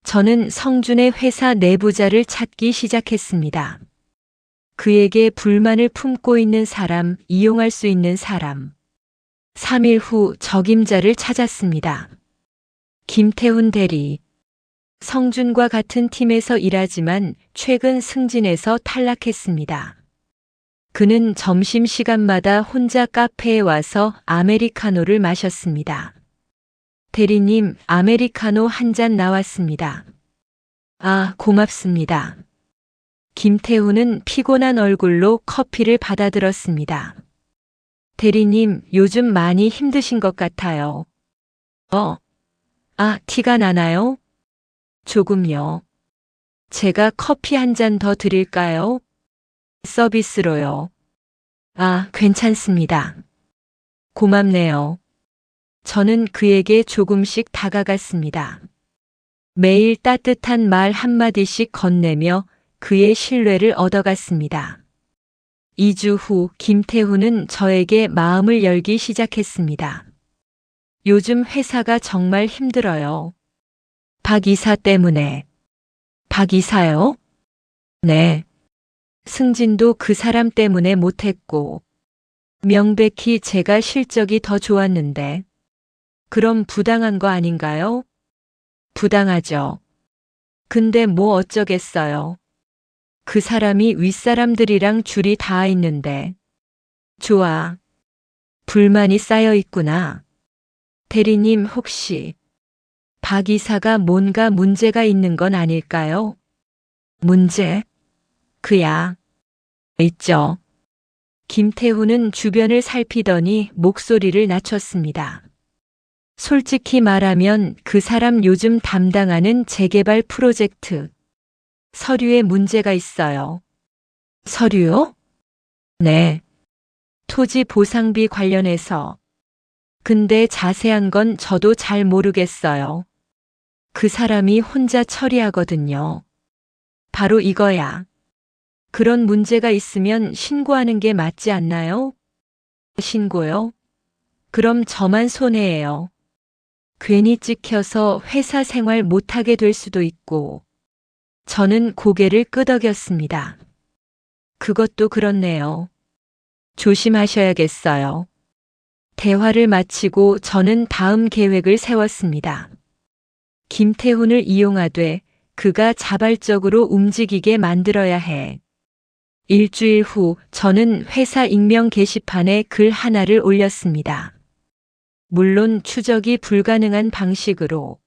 저는 성준의 회사 내부자를 찾기 시작했습니다. 그에게 불만을 품고 있는 사람, 이용할 수 있는 사람. 3일 후 적임자를 찾았습니다. 김태훈 대리. 성준과 같은 팀에서 일하지만 최근 승진해서 탈락했습니다. 그는 점심시간마다 혼자 카페에 와서 아메리카노를 마셨습니다. 대리님, 아메리카노 한 잔 나왔습니다. 아, 고맙습니다. 김태훈은 피곤한 얼굴로 커피를 받아들었습니다. 대리님, 요즘 많이 힘드신 것 같아요. 티가 나나요? 조금요. 제가 커피 한 잔 더 드릴까요? 서비스로요. 괜찮습니다. 고맙네요. 저는 그에게 조금씩 다가갔습니다. 매일 따뜻한 말 한마디씩 건네며 그의 신뢰를 얻어갔습니다. 2주 후 김태훈은 저에게 마음을 열기 시작했습니다. 요즘 회사가 정말 힘들어요. 박 이사 때문에. 박 이사요? 네. 승진도 그 사람 때문에 못했고, 명백히 제가 실적이 더 좋았는데, 그럼 부당한 거 아닌가요? 부당하죠. 근데 뭐 어쩌겠어요. 그 사람이 윗사람들이랑 줄이 닿아 있는데. 좋아. 불만이 쌓여 있구나. 대리님, 혹시 박 이사가 뭔가 문제가 있는 건 아닐까요? 문제? 그야. 있죠. 김태훈은 주변을 살피더니 목소리를 낮췄습니다. 솔직히 말하면 그 사람 요즘 담당하는 재개발 프로젝트. 서류에 문제가 있어요. 서류요? 네. 토지 보상비 관련해서. 근데 자세한 건 저도 잘 모르겠어요. 그 사람이 혼자 처리하거든요. 바로 이거야. 그런 문제가 있으면 신고하는 게 맞지 않나요? 신고요? 그럼 저만 손해예요. 괜히 찍혀서 회사 생활 못하게 될 수도 있고. 저는 고개를 끄덕였습니다. 그것도 그렇네요. 조심하셔야겠어요. 대화를 마치고 저는 다음 계획을 세웠습니다. 김태훈을 이용하되 그가 자발적으로 움직이게 만들어야 해. 일주일 후 저는 회사 익명 게시판에 글 하나를 올렸습니다. 물론 추적이 불가능한 방식으로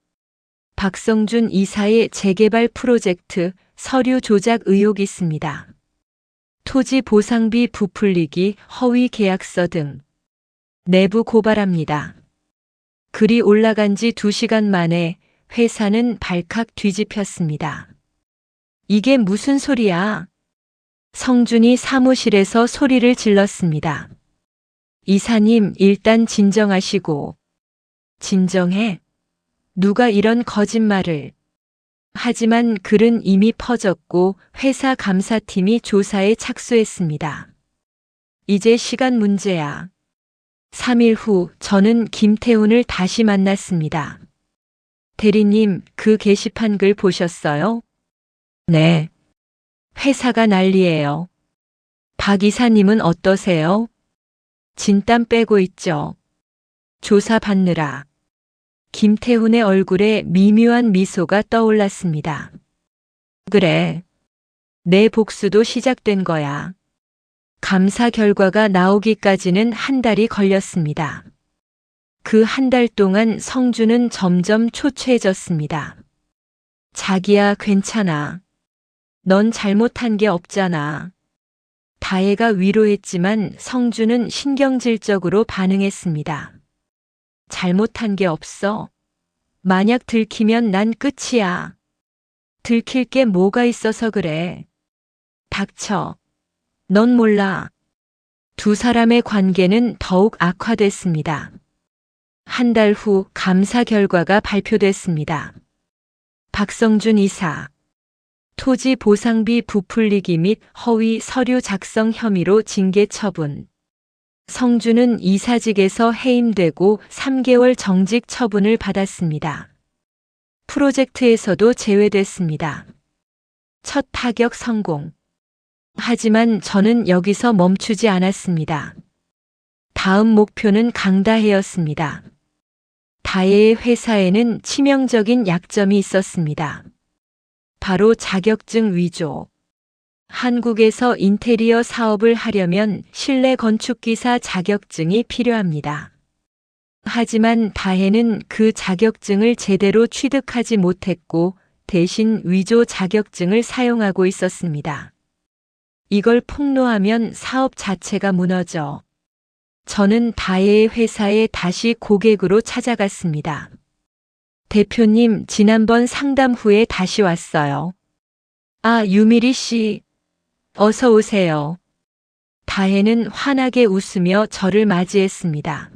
박성준 이사의 재개발 프로젝트 서류 조작 의혹 있습니다. 토지 보상비 부풀리기, 허위 계약서 등 내부 고발합니다. 글이 올라간 지 2시간 만에 회사는 발칵 뒤집혔습니다. 이게 무슨 소리야? 성준이 사무실에서 소리를 질렀습니다. 이사님, 일단 진정하시고. 진정해? 누가 이런 거짓말을. 하지만 글은 이미 퍼졌고 회사 감사팀이 조사에 착수했습니다. 이제 시간 문제야. 3일 후 저는 김태훈을 다시 만났습니다. 대리님, 그 게시판 글 보셨어요? 네. 회사가 난리예요. 박 이사님은 어떠세요? 진땀 빼고 있죠. 조사 받느라. 김태훈의 얼굴에 미묘한 미소가 떠올랐습니다. 그래. 내 복수도 시작된 거야. 감사 결과가 나오기까지는 한 달이 걸렸습니다. 그 한 달 동안 성준은 점점 초췌해졌습니다. 자기야, 괜찮아. 넌 잘못한 게 없잖아. 다혜가 위로했지만 성준은 신경질적으로 반응했습니다. 잘못한 게 없어. 만약 들키면 난 끝이야. 들킬 게 뭐가 있어서 그래. 닥쳐. 넌 몰라. 두 사람의 관계는 더욱 악화됐습니다. 한 달 후 감사 결과가 발표됐습니다. 박성준 이사. 토지 보상비 부풀리기 및 허위 서류 작성 혐의로 징계 처분. 성준은 이사직에서 해임되고 3개월 정직 처분을 받았습니다. 프로젝트에서도 제외됐습니다. 첫 타격 성공. 하지만 저는 여기서 멈추지 않았습니다. 다음 목표는 강다혜였습니다. 다혜의 회사에는 치명적인 약점이 있었습니다. 바로 자격증 위조. 한국에서 인테리어 사업을 하려면 실내 건축기사 자격증이 필요합니다. 하지만 다혜는 그 자격증을 제대로 취득하지 못했고 대신 위조 자격증을 사용하고 있었습니다. 이걸 폭로하면 사업 자체가 무너져. 저는 다혜의 회사에 다시 고객으로 찾아갔습니다. 대표님, 지난번 상담 후에 다시 왔어요. 아, 유미리 씨. 어서 오세요. 다혜는 환하게 웃으며 저를 맞이했습니다.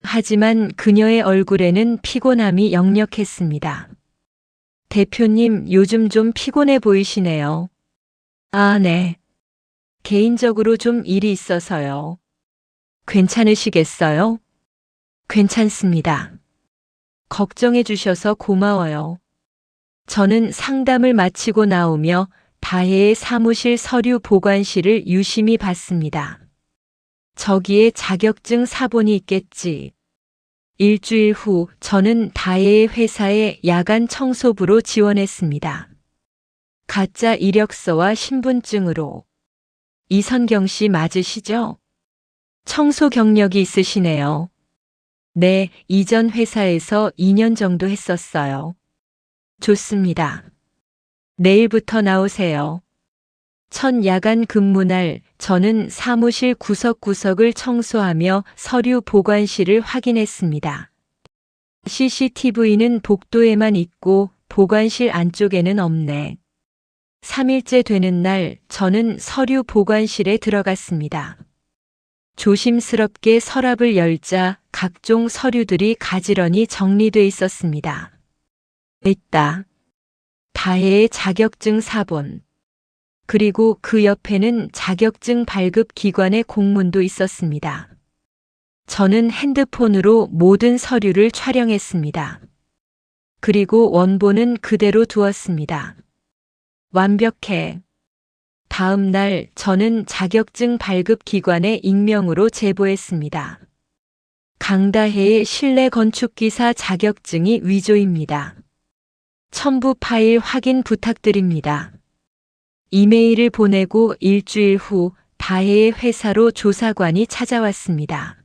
하지만 그녀의 얼굴에는 피곤함이 역력했습니다. 대표님, 요즘 좀 피곤해 보이시네요. 아, 네. 개인적으로 좀 일이 있어서요. 괜찮으시겠어요? 괜찮습니다. 걱정해 주셔서 고마워요. 저는 상담을 마치고 나오며 다혜의 사무실 서류 보관실을 유심히 봤습니다. 저기에 자격증 사본이 있겠지. 일주일 후 저는 다혜의 회사에 야간 청소부로 지원했습니다. 가짜 이력서와 신분증으로. 이선경 씨 맞으시죠? 청소 경력이 있으시네요. 네, 이전 회사에서 2년 정도 했었어요. 좋습니다. 내일부터 나오세요. 첫 야간 근무날 저는 사무실 구석구석을 청소하며 서류 보관실을 확인했습니다. CCTV는 복도에만 있고 보관실 안쪽에는 없네. 3일째 되는 날 저는 서류 보관실에 들어갔습니다. 조심스럽게 서랍을 열자 각종 서류들이 가지런히 정리돼 있었습니다. 있다. 다혜의 자격증 사본. 그리고 그 옆에는 자격증 발급 기관의 공문도 있었습니다. 저는 핸드폰으로 모든 서류를 촬영했습니다. 그리고 원본은 그대로 두었습니다. 완벽해. 다음 날 저는 자격증 발급 기관에 익명으로 제보했습니다. 강다혜의 실내 건축기사 자격증이 위조입니다. 첨부 파일 확인 부탁드립니다. 이메일을 보내고 일주일 후 다혜의 회사로 조사관이 찾아왔습니다.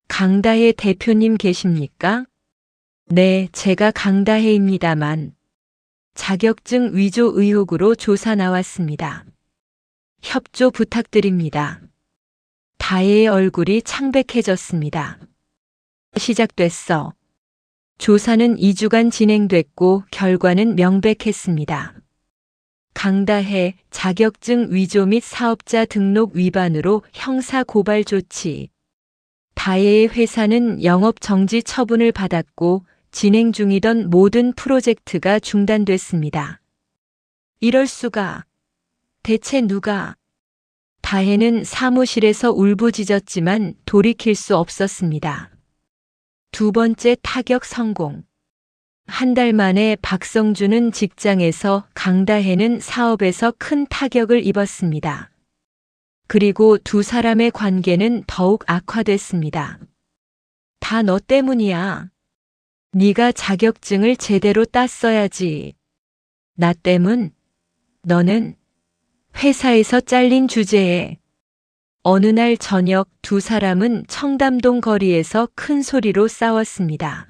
강다혜 대표님 계십니까? 네, 제가 강다혜입니다만. 자격증 위조 의혹으로 조사 나왔습니다. 협조 부탁드립니다. 다혜의 얼굴이 창백해졌습니다. 시작됐어. 조사는 2주간 진행됐고 결과는 명백했습니다. 강다혜 자격증 위조 및 사업자 등록 위반으로 형사 고발 조치. 다혜의 회사는 영업 정지 처분을 받았고 진행 중이던 모든 프로젝트가 중단됐습니다. 이럴 수가. 대체 누가? 다혜는 사무실에서 울부짖었지만 돌이킬 수 없었습니다. 두 번째 타격 성공. 한 달 만에 박성준은 직장에서, 강다혜는 사업에서 큰 타격을 입었습니다. 그리고 두 사람의 관계는 더욱 악화됐습니다. 다 너 때문이야. 네가 자격증을 제대로 땄어야지. 나 때문? 너는 회사에서 잘린 주제에. 어느 날 저녁 두 사람은 청담동 거리에서 큰 소리로 싸웠습니다.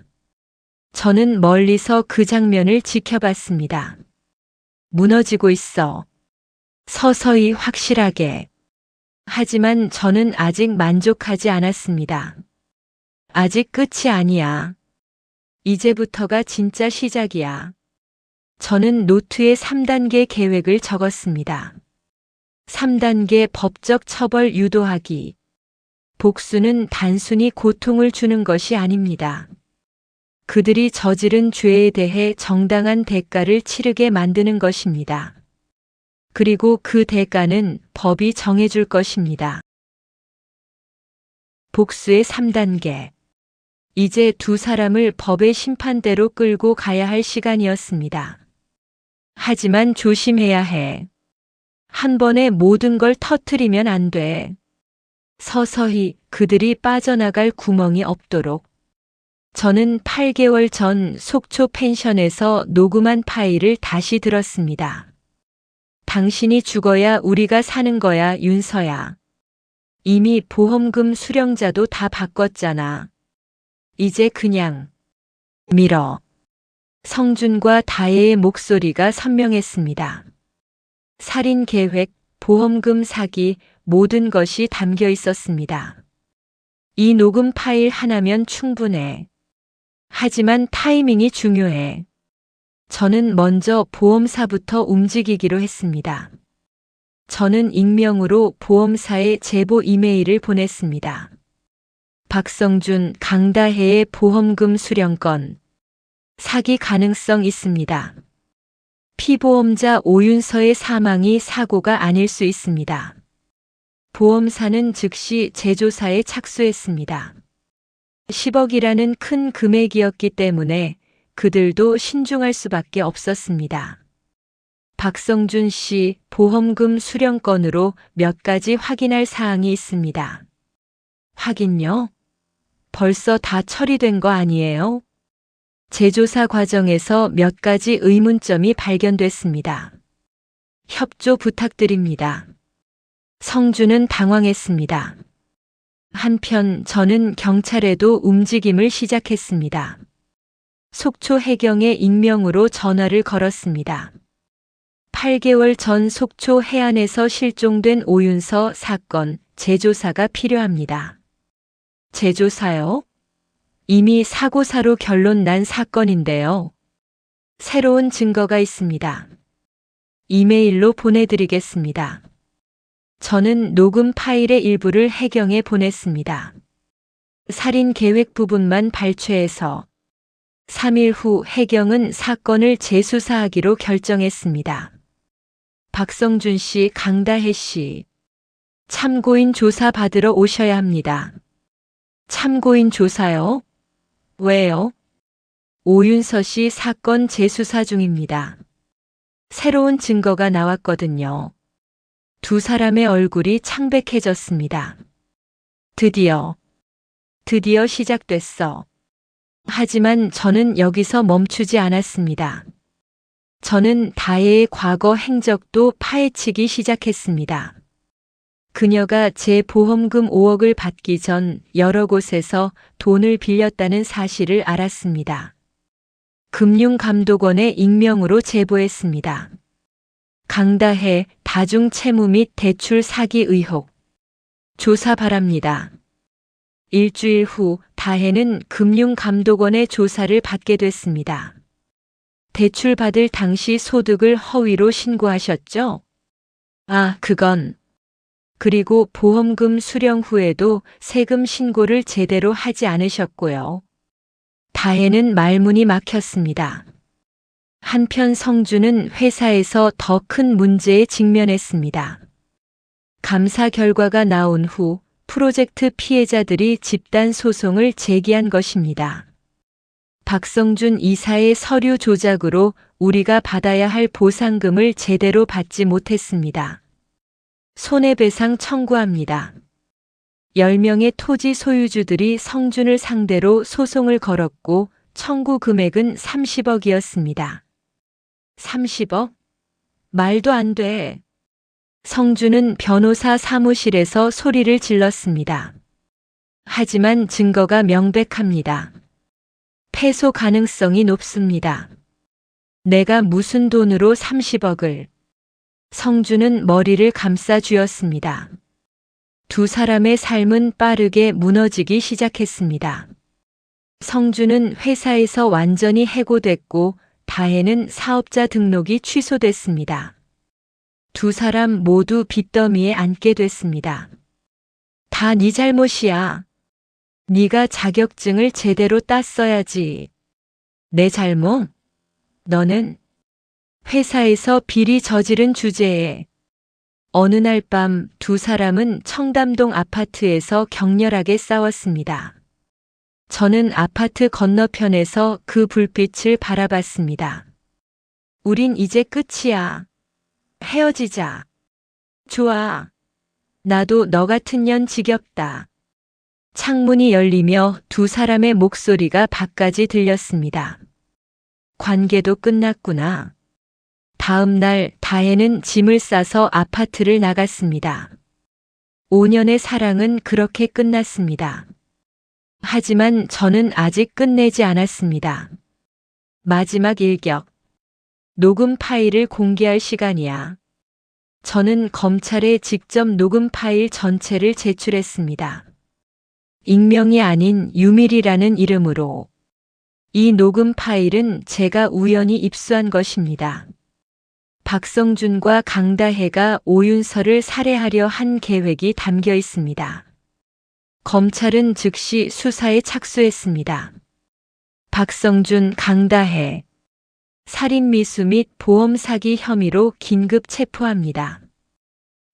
저는 멀리서 그 장면을 지켜봤습니다. 무너지고 있어. 서서히 확실하게. 하지만 저는 아직 만족하지 않았습니다. 아직 끝이 아니야. 이제부터가 진짜 시작이야. 저는 노트에 3단계 계획을 적었습니다. 3단계 법적 처벌 유도하기. 복수는 단순히 고통을 주는 것이 아닙니다. 그들이 저지른 죄에 대해 정당한 대가를 치르게 만드는 것입니다. 그리고 그 대가는 법이 정해줄 것입니다. 복수의 3단계. 이제 두 사람을 법의 심판대로 끌고 가야 할 시간이었습니다. 하지만 조심해야 해. 한 번에 모든 걸 터뜨리면 안 돼. 서서히 그들이 빠져나갈 구멍이 없도록. 저는 8개월 전 속초 펜션에서 녹음한 파일을 다시 들었습니다. 당신이 죽어야 우리가 사는 거야, 윤서야. 이미 보험금 수령자도 다 바꿨잖아. 이제 그냥 밀어. 성준과 다혜의 목소리가 선명했습니다. 살인 계획, 보험금 사기, 모든 것이 담겨 있었습니다. 이 녹음 파일 하나면 충분해. 하지만 타이밍이 중요해. 저는 먼저 보험사부터 움직이기로 했습니다. 저는 익명으로 보험사에 제보 이메일을 보냈습니다. 박성준, 강다혜의 보험금 수령건. 사기 가능성 있습니다. 피보험자 오윤서의 사망이 사고가 아닐 수 있습니다. 보험사는 즉시 재조사에 착수했습니다. 10억이라는 큰 금액이었기 때문에 그들도 신중할 수밖에 없었습니다. 박성준 씨 보험금 수령건으로 몇 가지 확인할 사항이 있습니다. 확인요? 벌써 다 처리된 거 아니에요? 재조사 과정에서 몇 가지 의문점이 발견됐습니다. 협조 부탁드립니다. 성준은 당황했습니다. 한편 저는 경찰에도 움직임을 시작했습니다. 속초 해경에 익명으로 전화를 걸었습니다. 8개월 전 속초 해안에서 실종된 오윤서 사건 재조사가 필요합니다. 재조사요? 이미 사고사로 결론 난 사건인데요. 새로운 증거가 있습니다. 이메일로 보내드리겠습니다. 저는 녹음 파일의 일부를 해경에 보냈습니다. 살인 계획 부분만 발췌해서 3일 후 해경은 사건을 재수사하기로 결정했습니다. 박성준 씨, 강다혜 씨, 참고인 조사 받으러 오셔야 합니다. 참고인 조사요? 왜요? 오윤서 씨 사건 재수사 중입니다. 새로운 증거가 나왔거든요. 두 사람의 얼굴이 창백해졌습니다. 드디어 시작됐어. 하지만 저는 여기서 멈추지 않았습니다. 저는 다혜의 과거 행적도 파헤치기 시작했습니다. 그녀가 제 보험금 5억을 받기 전 여러 곳에서 돈을 빌렸다는 사실을 알았습니다. 금융감독원에 익명으로 제보했습니다. 강다혜 다중채무 및 대출 사기 의혹. 조사 바랍니다. 일주일 후 다혜는 금융감독원의 조사를 받게 됐습니다. 대출받을 당시 소득을 허위로 신고하셨죠? 아, 그건. 그리고 보험금 수령 후에도 세금 신고를 제대로 하지 않으셨고요. 다혜는 말문이 막혔습니다. 한편 성주는 회사에서 더 큰 문제에 직면했습니다. 감사 결과가 나온 후 프로젝트 피해자들이 집단 소송을 제기한 것입니다. 박성준 이사의 서류 조작으로 우리가 받아야 할 보상금을 제대로 받지 못했습니다. 손해배상 청구합니다. 10명의 토지 소유주들이 성준을 상대로 소송을 걸었고 청구 금액은 30억이었습니다. 30억? 말도 안 돼. 성준은 변호사 사무실에서 소리를 질렀습니다. 하지만 증거가 명백합니다. 패소 가능성이 높습니다. 내가 무슨 돈으로 30억을. 성준은 머리를 감싸 쥐었습니다. 두 사람의 삶은 빠르게 무너지기 시작했습니다. 성준은 회사에서 완전히 해고됐고 다혜는 사업자 등록이 취소됐습니다. 두 사람 모두 빚더미에 앉게 됐습니다. 다 네 잘못이야. 네가 자격증을 제대로 땄어야지. 내 잘못? 너는 회사에서 비리 저지른 주제에 어느 날 밤 두 사람은 청담동 아파트에서 격렬하게 싸웠습니다. 저는 아파트 건너편에서 그 불빛을 바라봤습니다. 우린 이제 끝이야. 헤어지자. 좋아. 나도 너 같은 년 지겹다. 창문이 열리며 두 사람의 목소리가 밖까지 들렸습니다. 관계도 끝났구나. 다음 날 다혜는 짐을 싸서 아파트를 나갔습니다. 5년의 사랑은 그렇게 끝났습니다. 하지만 저는 아직 끝내지 않았습니다. 마지막 일격. 녹음 파일을 공개할 시간이야. 저는 검찰에 직접 녹음 파일 전체를 제출했습니다. 익명이 아닌 유밀이라는 이름으로. 이 녹음 파일은 제가 우연히 입수한 것입니다. 박성준과 강다혜가 오윤서를 살해하려 한 계획이 담겨 있습니다. 검찰은 즉시 수사에 착수했습니다. 박성준, 강다혜. 살인미수 및 보험 사기 혐의로 긴급 체포합니다.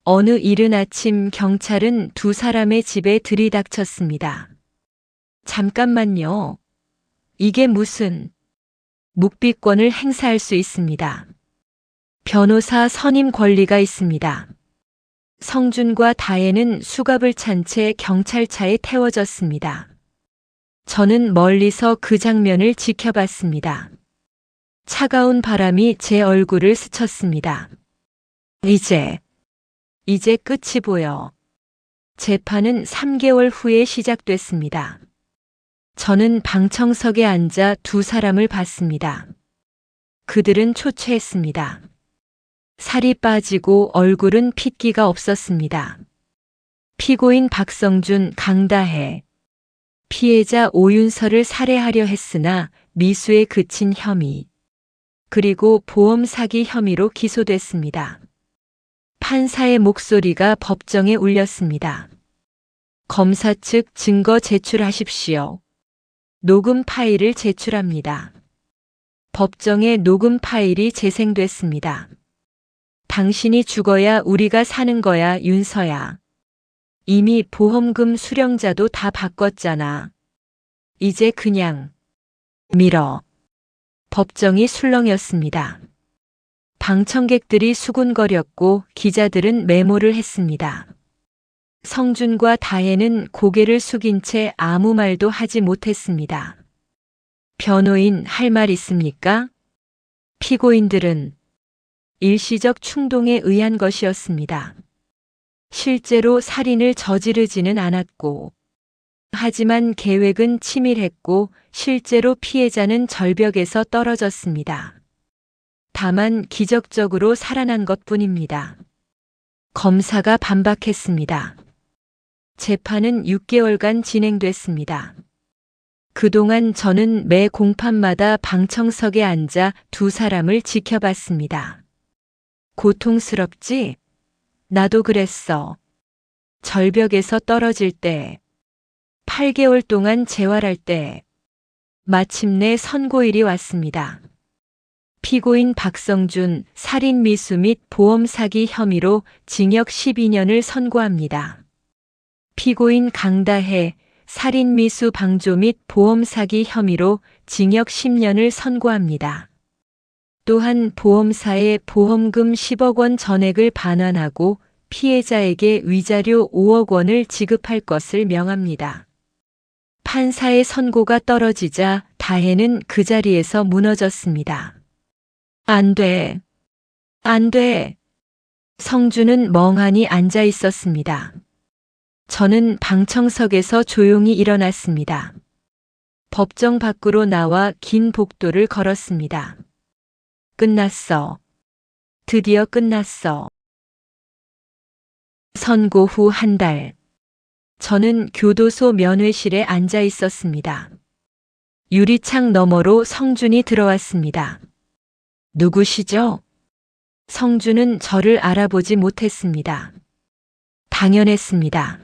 어느 이른 아침 경찰은 두 사람의 집에 들이닥쳤습니다. 잠깐만요. 이게 무슨 묵비권을 행사할 수 있습니다. 변호사 선임 권리가 있습니다. 성준과 다혜는 수갑을 찬 채 경찰차에 태워졌습니다. 저는 멀리서 그 장면을 지켜봤습니다. 차가운 바람이 제 얼굴을 스쳤습니다. 이제 끝이 보여. 재판은 3개월 후에 시작됐습니다. 저는 방청석에 앉아 두 사람을 봤습니다. 그들은 초췌했습니다. 살이 빠지고 얼굴은 핏기가 없었습니다. 피고인 박성준, 강다혜. 피해자 오윤서를 살해하려 했으나 미수에 그친 혐의. 그리고 보험 사기 혐의로 기소됐습니다. 판사의 목소리가 법정에 울렸습니다. 검사 측 증거 제출하십시오. 녹음 파일을 제출합니다. 법정에 녹음 파일이 재생됐습니다. 당신이 죽어야 우리가 사는 거야, 윤서야. 이미 보험금 수령자도 다 바꿨잖아. 이제 그냥 밀어. 법정이 술렁였습니다. 방청객들이 수군거렸고 기자들은 메모를 했습니다. 성준과 다혜는 고개를 숙인 채 아무 말도 하지 못했습니다. 변호인 할 말 있습니까? 피고인들은 일시적 충동에 의한 것이었습니다. 실제로 살인을 저지르지는 않았고, 하지만 계획은 치밀했고 실제로 피해자는 절벽에서 떨어졌습니다. 다만 기적적으로 살아난 것뿐입니다. 검사가 반박했습니다. 재판은 6개월간 진행됐습니다. 그동안 저는 매 공판마다 방청석에 앉아 두 사람을 지켜봤습니다. 고통스럽지? 나도 그랬어. 절벽에서 떨어질 때, 8개월 동안 재활할 때, 마침내 선고일이 왔습니다. 피고인 박성준 살인 미수 및 보험 사기 혐의로 징역 12년을 선고합니다. 피고인 강다혜 살인 미수 방조 및 보험 사기 혐의로 징역 10년을 선고합니다. 또한 보험사에 보험금 10억 원 전액을 반환하고 피해자에게 위자료 5억 원을 지급할 것을 명합니다. 판사의 선고가 떨어지자 다혜는 그 자리에서 무너졌습니다. 안 돼. 안 돼. 성준은 멍하니 앉아 있었습니다. 저는 방청석에서 조용히 일어났습니다. 법정 밖으로 나와 긴 복도를 걸었습니다. 끝났어. 드디어 끝났어. 선고 후 한 달. 저는 교도소 면회실에 앉아 있었습니다. 유리창 너머로 성준이 들어왔습니다. 누구시죠? 성준은 저를 알아보지 못했습니다. 당연했습니다.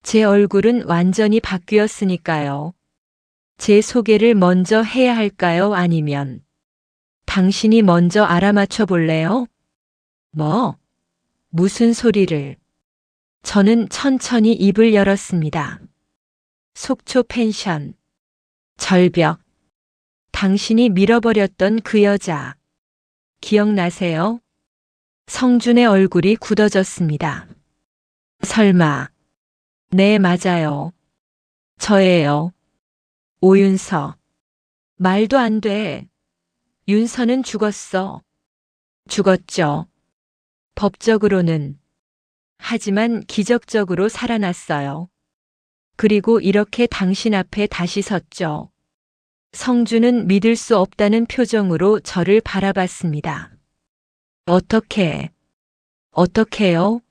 제 얼굴은 완전히 바뀌었으니까요. 제 소개를 먼저 해야 할까요? 아니면 당신이 먼저 알아맞혀 볼래요? 뭐? 무슨 소리를? 저는 천천히 입을 열었습니다. 속초 펜션. 절벽. 당신이 밀어버렸던 그 여자. 기억나세요? 성준의 얼굴이 굳어졌습니다. 설마. 네, 맞아요. 저예요. 오윤서. 말도 안 돼. 윤서는 죽었어. 죽었죠. 법적으로는. 하지만 기적적으로 살아났어요. 그리고 이렇게 당신 앞에 다시 섰죠. 성준은 믿을 수 없다는 표정으로 저를 바라봤습니다. 어떻게요?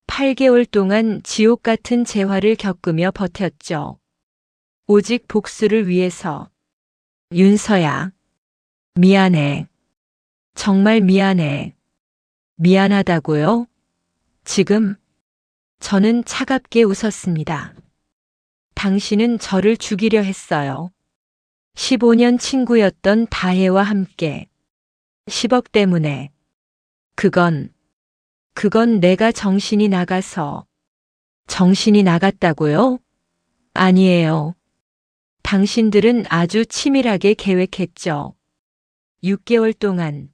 8개월 동안 지옥 같은 재활을 겪으며 버텼죠. 오직 복수를 위해서. 윤서야. 미안해. 정말 미안해. 미안하다고요? 지금? 저는 차갑게 웃었습니다. 당신은 저를 죽이려 했어요. 15년 친구였던 다혜와 함께. 10억 때문에. 그건 내가 정신이 나가서. 정신이 나갔다고요? 아니에요. 당신들은 아주 치밀하게 계획했죠. 6개월 동안.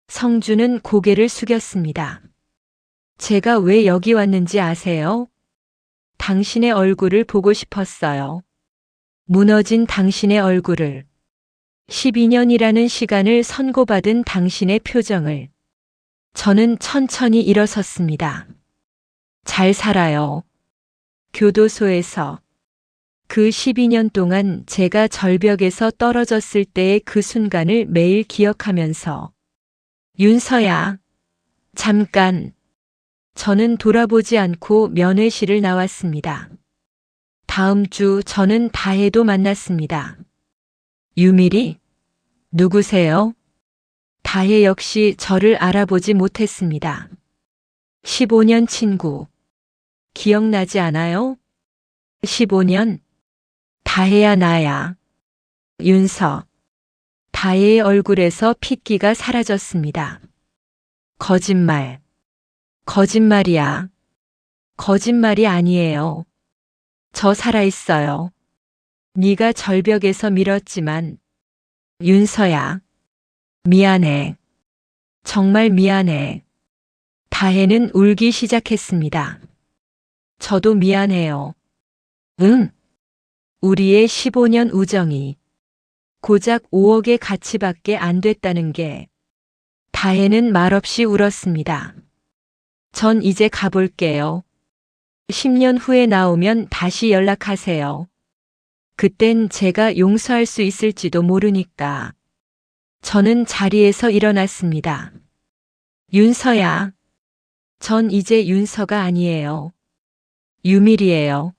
성준은 고개를 숙였습니다. 제가 왜 여기 왔는지 아세요? 당신의 얼굴을 보고 싶었어요. 무너진 당신의 얼굴을. 12년이라는 시간을 선고받은 당신의 표정을. 저는 천천히 일어섰습니다. 잘 살아요. 교도소에서. 그 12년 동안 제가 절벽에서 떨어졌을 때의 그 순간을 매일 기억하면서. 윤서야. 잠깐. 저는 돌아보지 않고 면회실을 나왔습니다. 다음 주 저는 다혜도 만났습니다. 유밀이? 누구세요? 다혜 역시 저를 알아보지 못했습니다. 15년 친구. 기억나지 않아요? 15년? 다혜야 나야. 윤서. 다혜의 얼굴에서 핏기가 사라졌습니다. 거짓말. 거짓말이야. 거짓말이 아니에요. 저 살아있어요. 네가 절벽에서 밀었지만 윤서야, 미안해. 정말 미안해. 다혜는 울기 시작했습니다. 저도 미안해요. 응. 우리의 15년 우정이 고작 5억의 가치밖에 안 됐다는 게. 다혜는 말없이 울었습니다. 전 이제 가볼게요. 10년 후에 나오면 다시 연락하세요. 그땐 제가 용서할 수 있을지도 모르니까. 저는 자리에서 일어났습니다. 윤서야. 전 이제 윤서가 아니에요. 유밀이에요.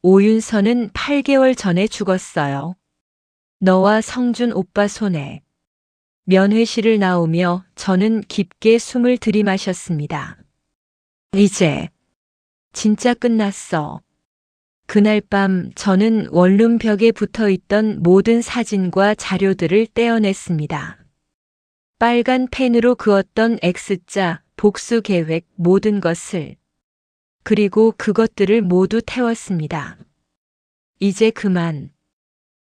오윤서는 8개월 전에 죽었어요. 너와 성준 오빠 손에. 면회실을 나오며 저는 깊게 숨을 들이마셨습니다. 이제 진짜 끝났어. 그날 밤 저는 원룸 벽에 붙어 있던 모든 사진과 자료들을 떼어냈습니다. 빨간 펜으로 그었던 X자, 복수 계획 모든 것을. 그리고 그것들을 모두 태웠습니다. 이제 그만.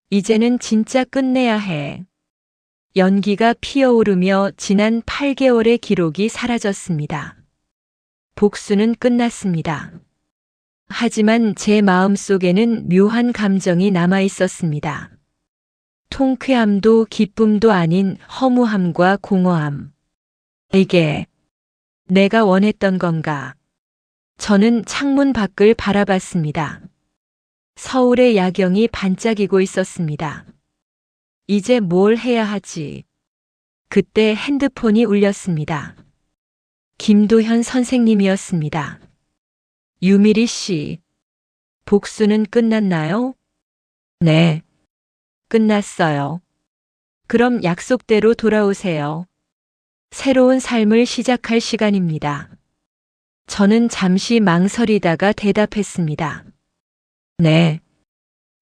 이제는 진짜 끝내야 해. 연기가 피어오르며 지난 8개월의 기록이 사라졌습니다. 복수는 끝났습니다. 하지만 제 마음속에는 묘한 감정이 남아 있었습니다. 통쾌함도 기쁨도 아닌 허무함과 공허함. 이게 내가 원했던 건가? 저는 창문 밖을 바라봤습니다. 서울의 야경이 반짝이고 있었습니다. 이제 뭘 해야 하지? 그때 핸드폰이 울렸습니다. 김도현 선생님이었습니다. 유미리 씨, 복수는 끝났나요? 네, 끝났어요. 그럼 약속대로 돌아오세요. 새로운 삶을 시작할 시간입니다. 저는 잠시 망설이다가 대답했습니다. 네,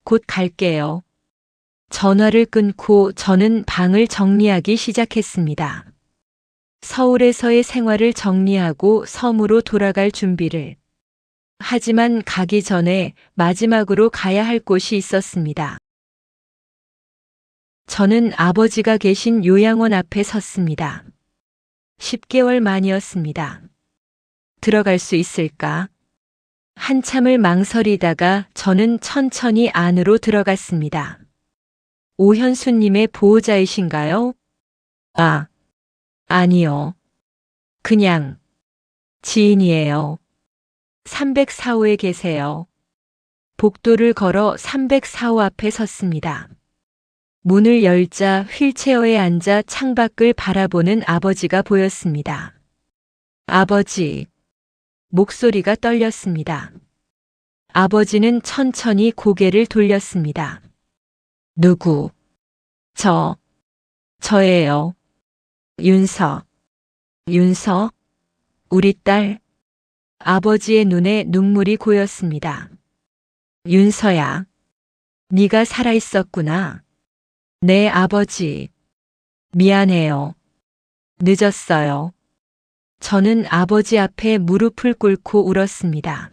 곧 갈게요. 전화를 끊고 저는 방을 정리하기 시작했습니다. 서울에서의 생활을 정리하고 섬으로 돌아갈 준비를. 하지만 가기 전에 마지막으로 가야 할 곳이 있었습니다. 저는 아버지가 계신 요양원 앞에 섰습니다. 10개월 만이었습니다. 들어갈 수 있을까? 한참을 망설이다가 저는 천천히 안으로 들어갔습니다. 오현수님의 보호자이신가요? 아, 아니요. 그냥 지인이에요. 304호에 계세요. 복도를 걸어 304호 앞에 섰습니다. 문을 열자 휠체어에 앉아 창밖을 바라보는 아버지가 보였습니다. 아버지. 목소리가 떨렸습니다. 아버지는 천천히 고개를 돌렸습니다. 누구? 저예요. 윤서. 윤서? 우리 딸? 아버지의 눈에 눈물이 고였습니다. 윤서야. 네가 살아있었구나. 네, 아버지. 미안해요. 늦었어요. 저는 아버지 앞에 무릎을 꿇고 울었습니다.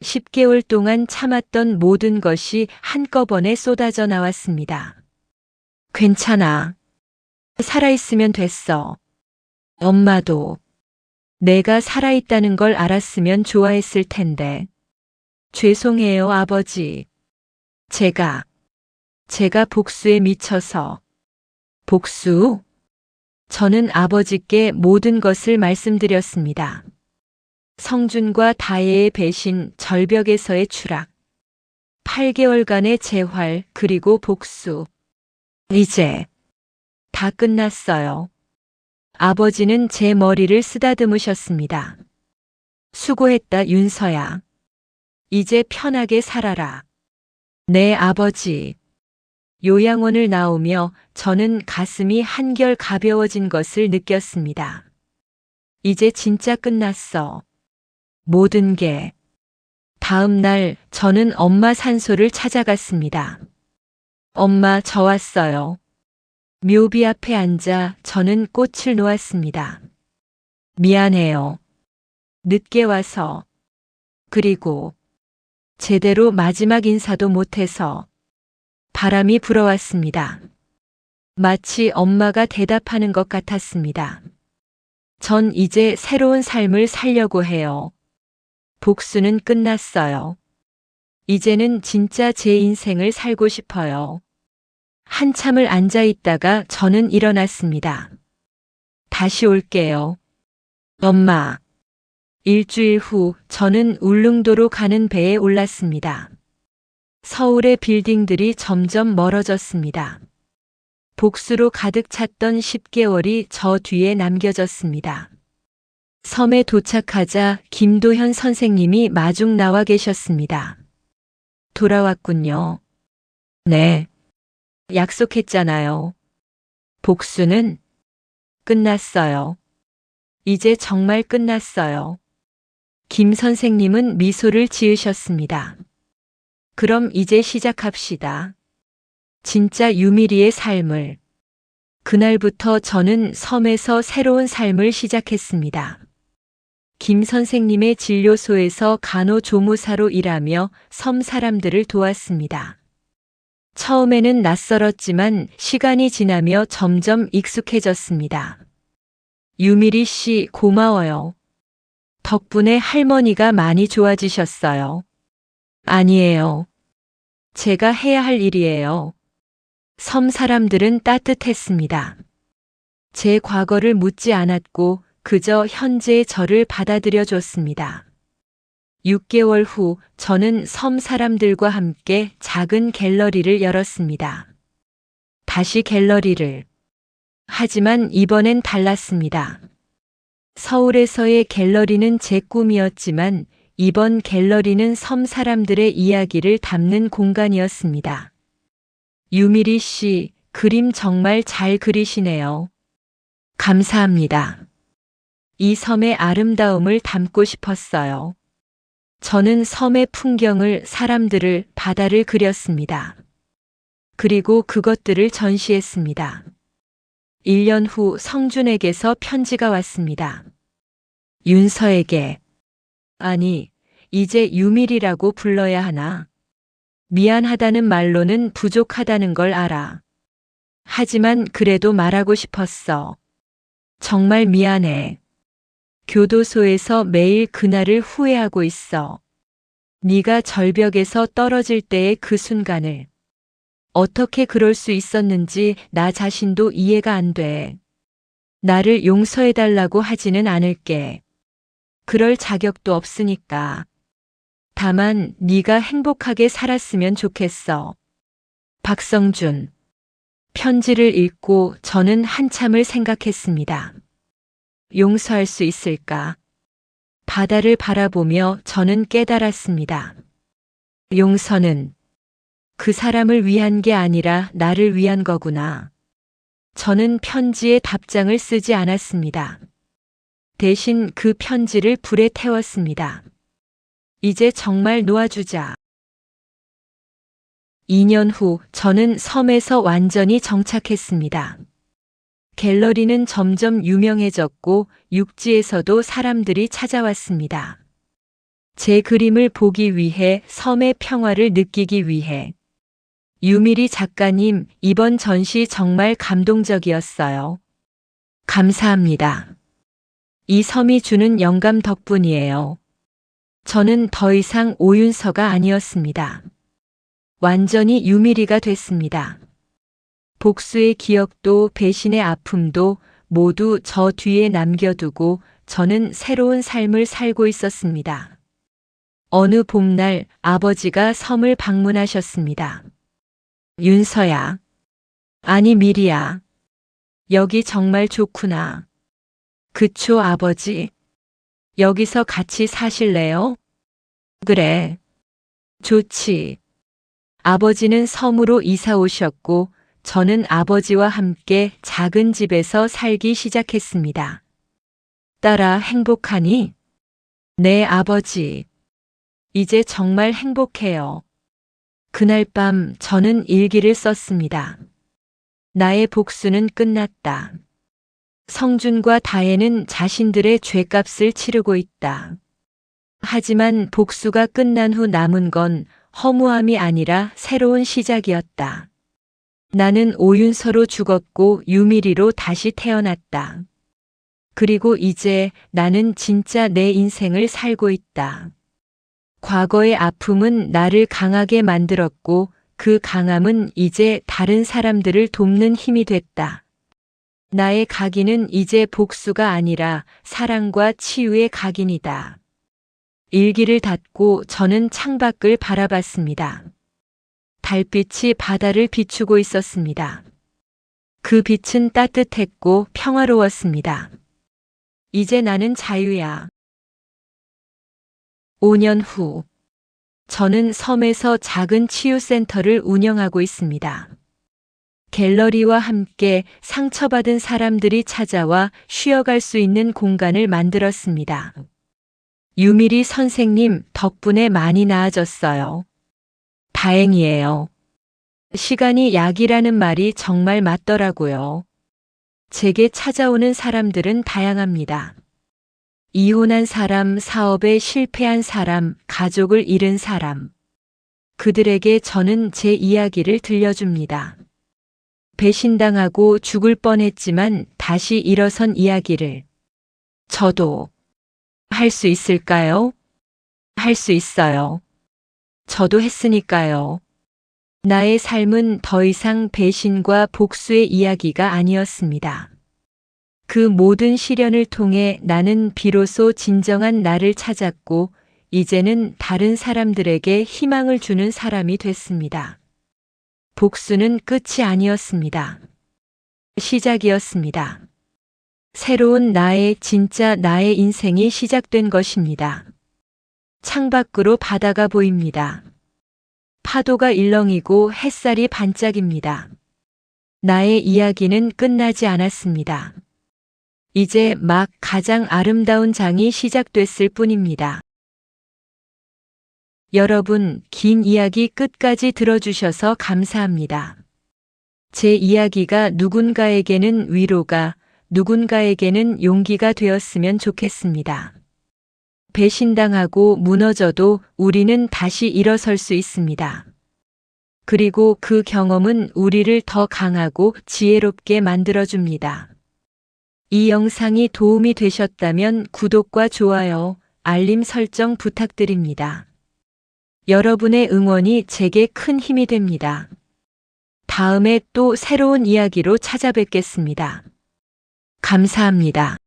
10개월 동안 참았던 모든 것이 한꺼번에 쏟아져 나왔습니다. 괜찮아. 살아있으면 됐어. 엄마도 내가 살아있다는 걸 알았으면 좋아했을 텐데. 죄송해요, 아버지. 제가 복수에 미쳐서. 복수? 저는 아버지께 모든 것을 말씀드렸습니다. 성준과 다혜의 배신, 절벽에서의 추락, 8개월간의 재활, 그리고 복수. 이제 다 끝났어요. 아버지는 제 머리를 쓰다듬으셨습니다. 수고했다, 윤서야. 이제 편하게 살아라. 네, 아버지. 요양원을 나오며 저는 가슴이 한결 가벼워진 것을 느꼈습니다. 이제 진짜 끝났어. 모든 게. 다음 날 저는 엄마 산소를 찾아갔습니다. 엄마, 저 왔어요. 묘비 앞에 앉아 저는 꽃을 놓았습니다. 미안해요. 늦게 와서. 그리고 제대로 마지막 인사도 못해서 바람이 불어왔습니다. 마치 엄마가 대답하는 것 같았습니다. 전 이제 새로운 삶을 살려고 해요. 복수는 끝났어요. 이제는 진짜 제 인생을 살고 싶어요. 한참을 앉아 있다가 저는 일어났습니다. 다시 올게요. 엄마. 일주일 후 저는 울릉도로 가는 배에 올랐습니다. 서울의 빌딩들이 점점 멀어졌습니다. 복수로 가득 찼던 10개월이 저 뒤에 남겨졌습니다. 섬에 도착하자 김도현 선생님이 마중 나와 계셨습니다. 돌아왔군요. 네. 약속했잖아요. 복수는 끝났어요. 이제 정말 끝났어요. 김 선생님은 미소를 지으셨습니다. 그럼 이제 시작합시다. 진짜 유미리의 삶을. 그날부터 저는 섬에서 새로운 삶을 시작했습니다. 김 선생님의 진료소에서 간호조무사로 일하며 섬 사람들을 도왔습니다. 처음에는 낯설었지만 시간이 지나며 점점 익숙해졌습니다. 유미리 씨 고마워요. 덕분에 할머니가 많이 좋아지셨어요. 아니에요. 제가 해야 할 일이에요. 섬 사람들은 따뜻했습니다. 제 과거를 묻지 않았고 그저 현재의 저를 받아들여 줬습니다. 6개월 후 저는 섬 사람들과 함께 작은 갤러리를 열었습니다. 다시 갤러리를. 하지만 이번엔 달랐습니다. 서울에서의 갤러리는 제 꿈이었지만 이번 갤러리는 섬 사람들의 이야기를 담는 공간이었습니다. 유미리 씨, 그림 정말 잘 그리시네요. 감사합니다. 이 섬의 아름다움을 담고 싶었어요. 저는 섬의 풍경을, 사람들을, 바다를 그렸습니다. 그리고 그것들을 전시했습니다. 1년 후 성준에게서 편지가 왔습니다. 윤서에게. 아니, 이제 유밀이라고 불러야 하나? 미안하다는 말로는 부족하다는 걸 알아. 하지만 그래도 말하고 싶었어. 정말 미안해. 교도소에서 매일 그날을 후회하고 있어. 네가 절벽에서 떨어질 때의 그 순간을. 어떻게 그럴 수 있었는지 나 자신도 이해가 안 돼. 나를 용서해달라고 하지는 않을게. 그럴 자격도 없으니까. 다만 네가 행복하게 살았으면 좋겠어. 박성준. 편지를 읽고 저는 한참을 생각했습니다. 용서할 수 있을까? 바다를 바라보며 저는 깨달았습니다. 용서는 그 사람을 위한 게 아니라 나를 위한 거구나. 저는 편지에 답장을 쓰지 않았습니다. 대신 그 편지를 불에 태웠습니다. 이제 정말 놓아주자. 2년 후 저는 섬에서 완전히 정착했습니다. 갤러리는 점점 유명해졌고 육지에서도 사람들이 찾아왔습니다. 제 그림을 보기 위해, 섬의 평화를 느끼기 위해. 유미리 작가님, 이번 전시 정말 감동적이었어요. 감사합니다. 이 섬이 주는 영감 덕분이에요. 저는 더 이상 오윤서가 아니었습니다. 완전히 유미리가 됐습니다. 복수의 기억도 배신의 아픔도 모두 저 뒤에 남겨두고 저는 새로운 삶을 살고 있었습니다. 어느 봄날 아버지가 섬을 방문하셨습니다. 윤서야. 아니 미리야. 여기 정말 좋구나. 그쵸 아버지. 여기서 같이 사실래요? 그래. 좋지. 아버지는 섬으로 이사 오셨고 저는 아버지와 함께 작은 집에서 살기 시작했습니다. 딸아, 행복하니? 네, 아버지. 이제 정말 행복해요. 그날 밤 저는 일기를 썼습니다. 나의 복수는 끝났다. 성준과 다혜는 자신들의 죗값을 치르고 있다. 하지만 복수가 끝난 후 남은 건 허무함이 아니라 새로운 시작이었다. 나는 오윤서로 죽었고 유미리로 다시 태어났다. 그리고 이제 나는 진짜 내 인생을 살고 있다. 과거의 아픔은 나를 강하게 만들었고 그 강함은 이제 다른 사람들을 돕는 힘이 됐다. 나의 각인은 이제 복수가 아니라 사랑과 치유의 각인이다. 일기를 닫고 저는 창밖을 바라봤습니다. 달빛이 바다를 비추고 있었습니다. 그 빛은 따뜻했고 평화로웠습니다. 이제 나는 자유야. 5년 후, 저는 섬에서 작은 치유센터를 운영하고 있습니다. 갤러리와 함께 상처받은 사람들이 찾아와 쉬어갈 수 있는 공간을 만들었습니다. 유미리 선생님 덕분에 많이 나아졌어요. 다행이에요. 시간이 약이라는 말이 정말 맞더라고요. 제게 찾아오는 사람들은 다양합니다. 이혼한 사람, 사업에 실패한 사람, 가족을 잃은 사람. 그들에게 저는 제 이야기를 들려줍니다. 배신당하고 죽을 뻔했지만 다시 일어선 이야기를. 저도 할 수 있을까요? 할 수 있어요. 저도 했으니까요. 나의 삶은 더 이상 배신과 복수의 이야기가 아니었습니다. 그 모든 시련을 통해 나는 비로소 진정한 나를 찾았고, 이제는 다른 사람들에게 희망을 주는 사람이 됐습니다. 복수는 끝이 아니었습니다. 시작이었습니다. 새로운 진짜 나의 인생이 시작된 것입니다. 창밖으로 바다가 보입니다. 파도가 일렁이고 햇살이 반짝입니다. 나의 이야기는 끝나지 않았습니다. 이제 막 가장 아름다운 장이 시작됐을 뿐입니다. 여러분, 긴 이야기 끝까지 들어주셔서 감사합니다. 제 이야기가 누군가에게는 위로가, 누군가에게는 용기가 되었으면 좋겠습니다. 배신당하고 무너져도 우리는 다시 일어설 수 있습니다. 그리고 그 경험은 우리를 더 강하고 지혜롭게 만들어줍니다. 이 영상이 도움이 되셨다면 구독과 좋아요, 알림 설정 부탁드립니다. 여러분의 응원이 제게 큰 힘이 됩니다. 다음에 또 새로운 이야기로 찾아뵙겠습니다. 감사합니다.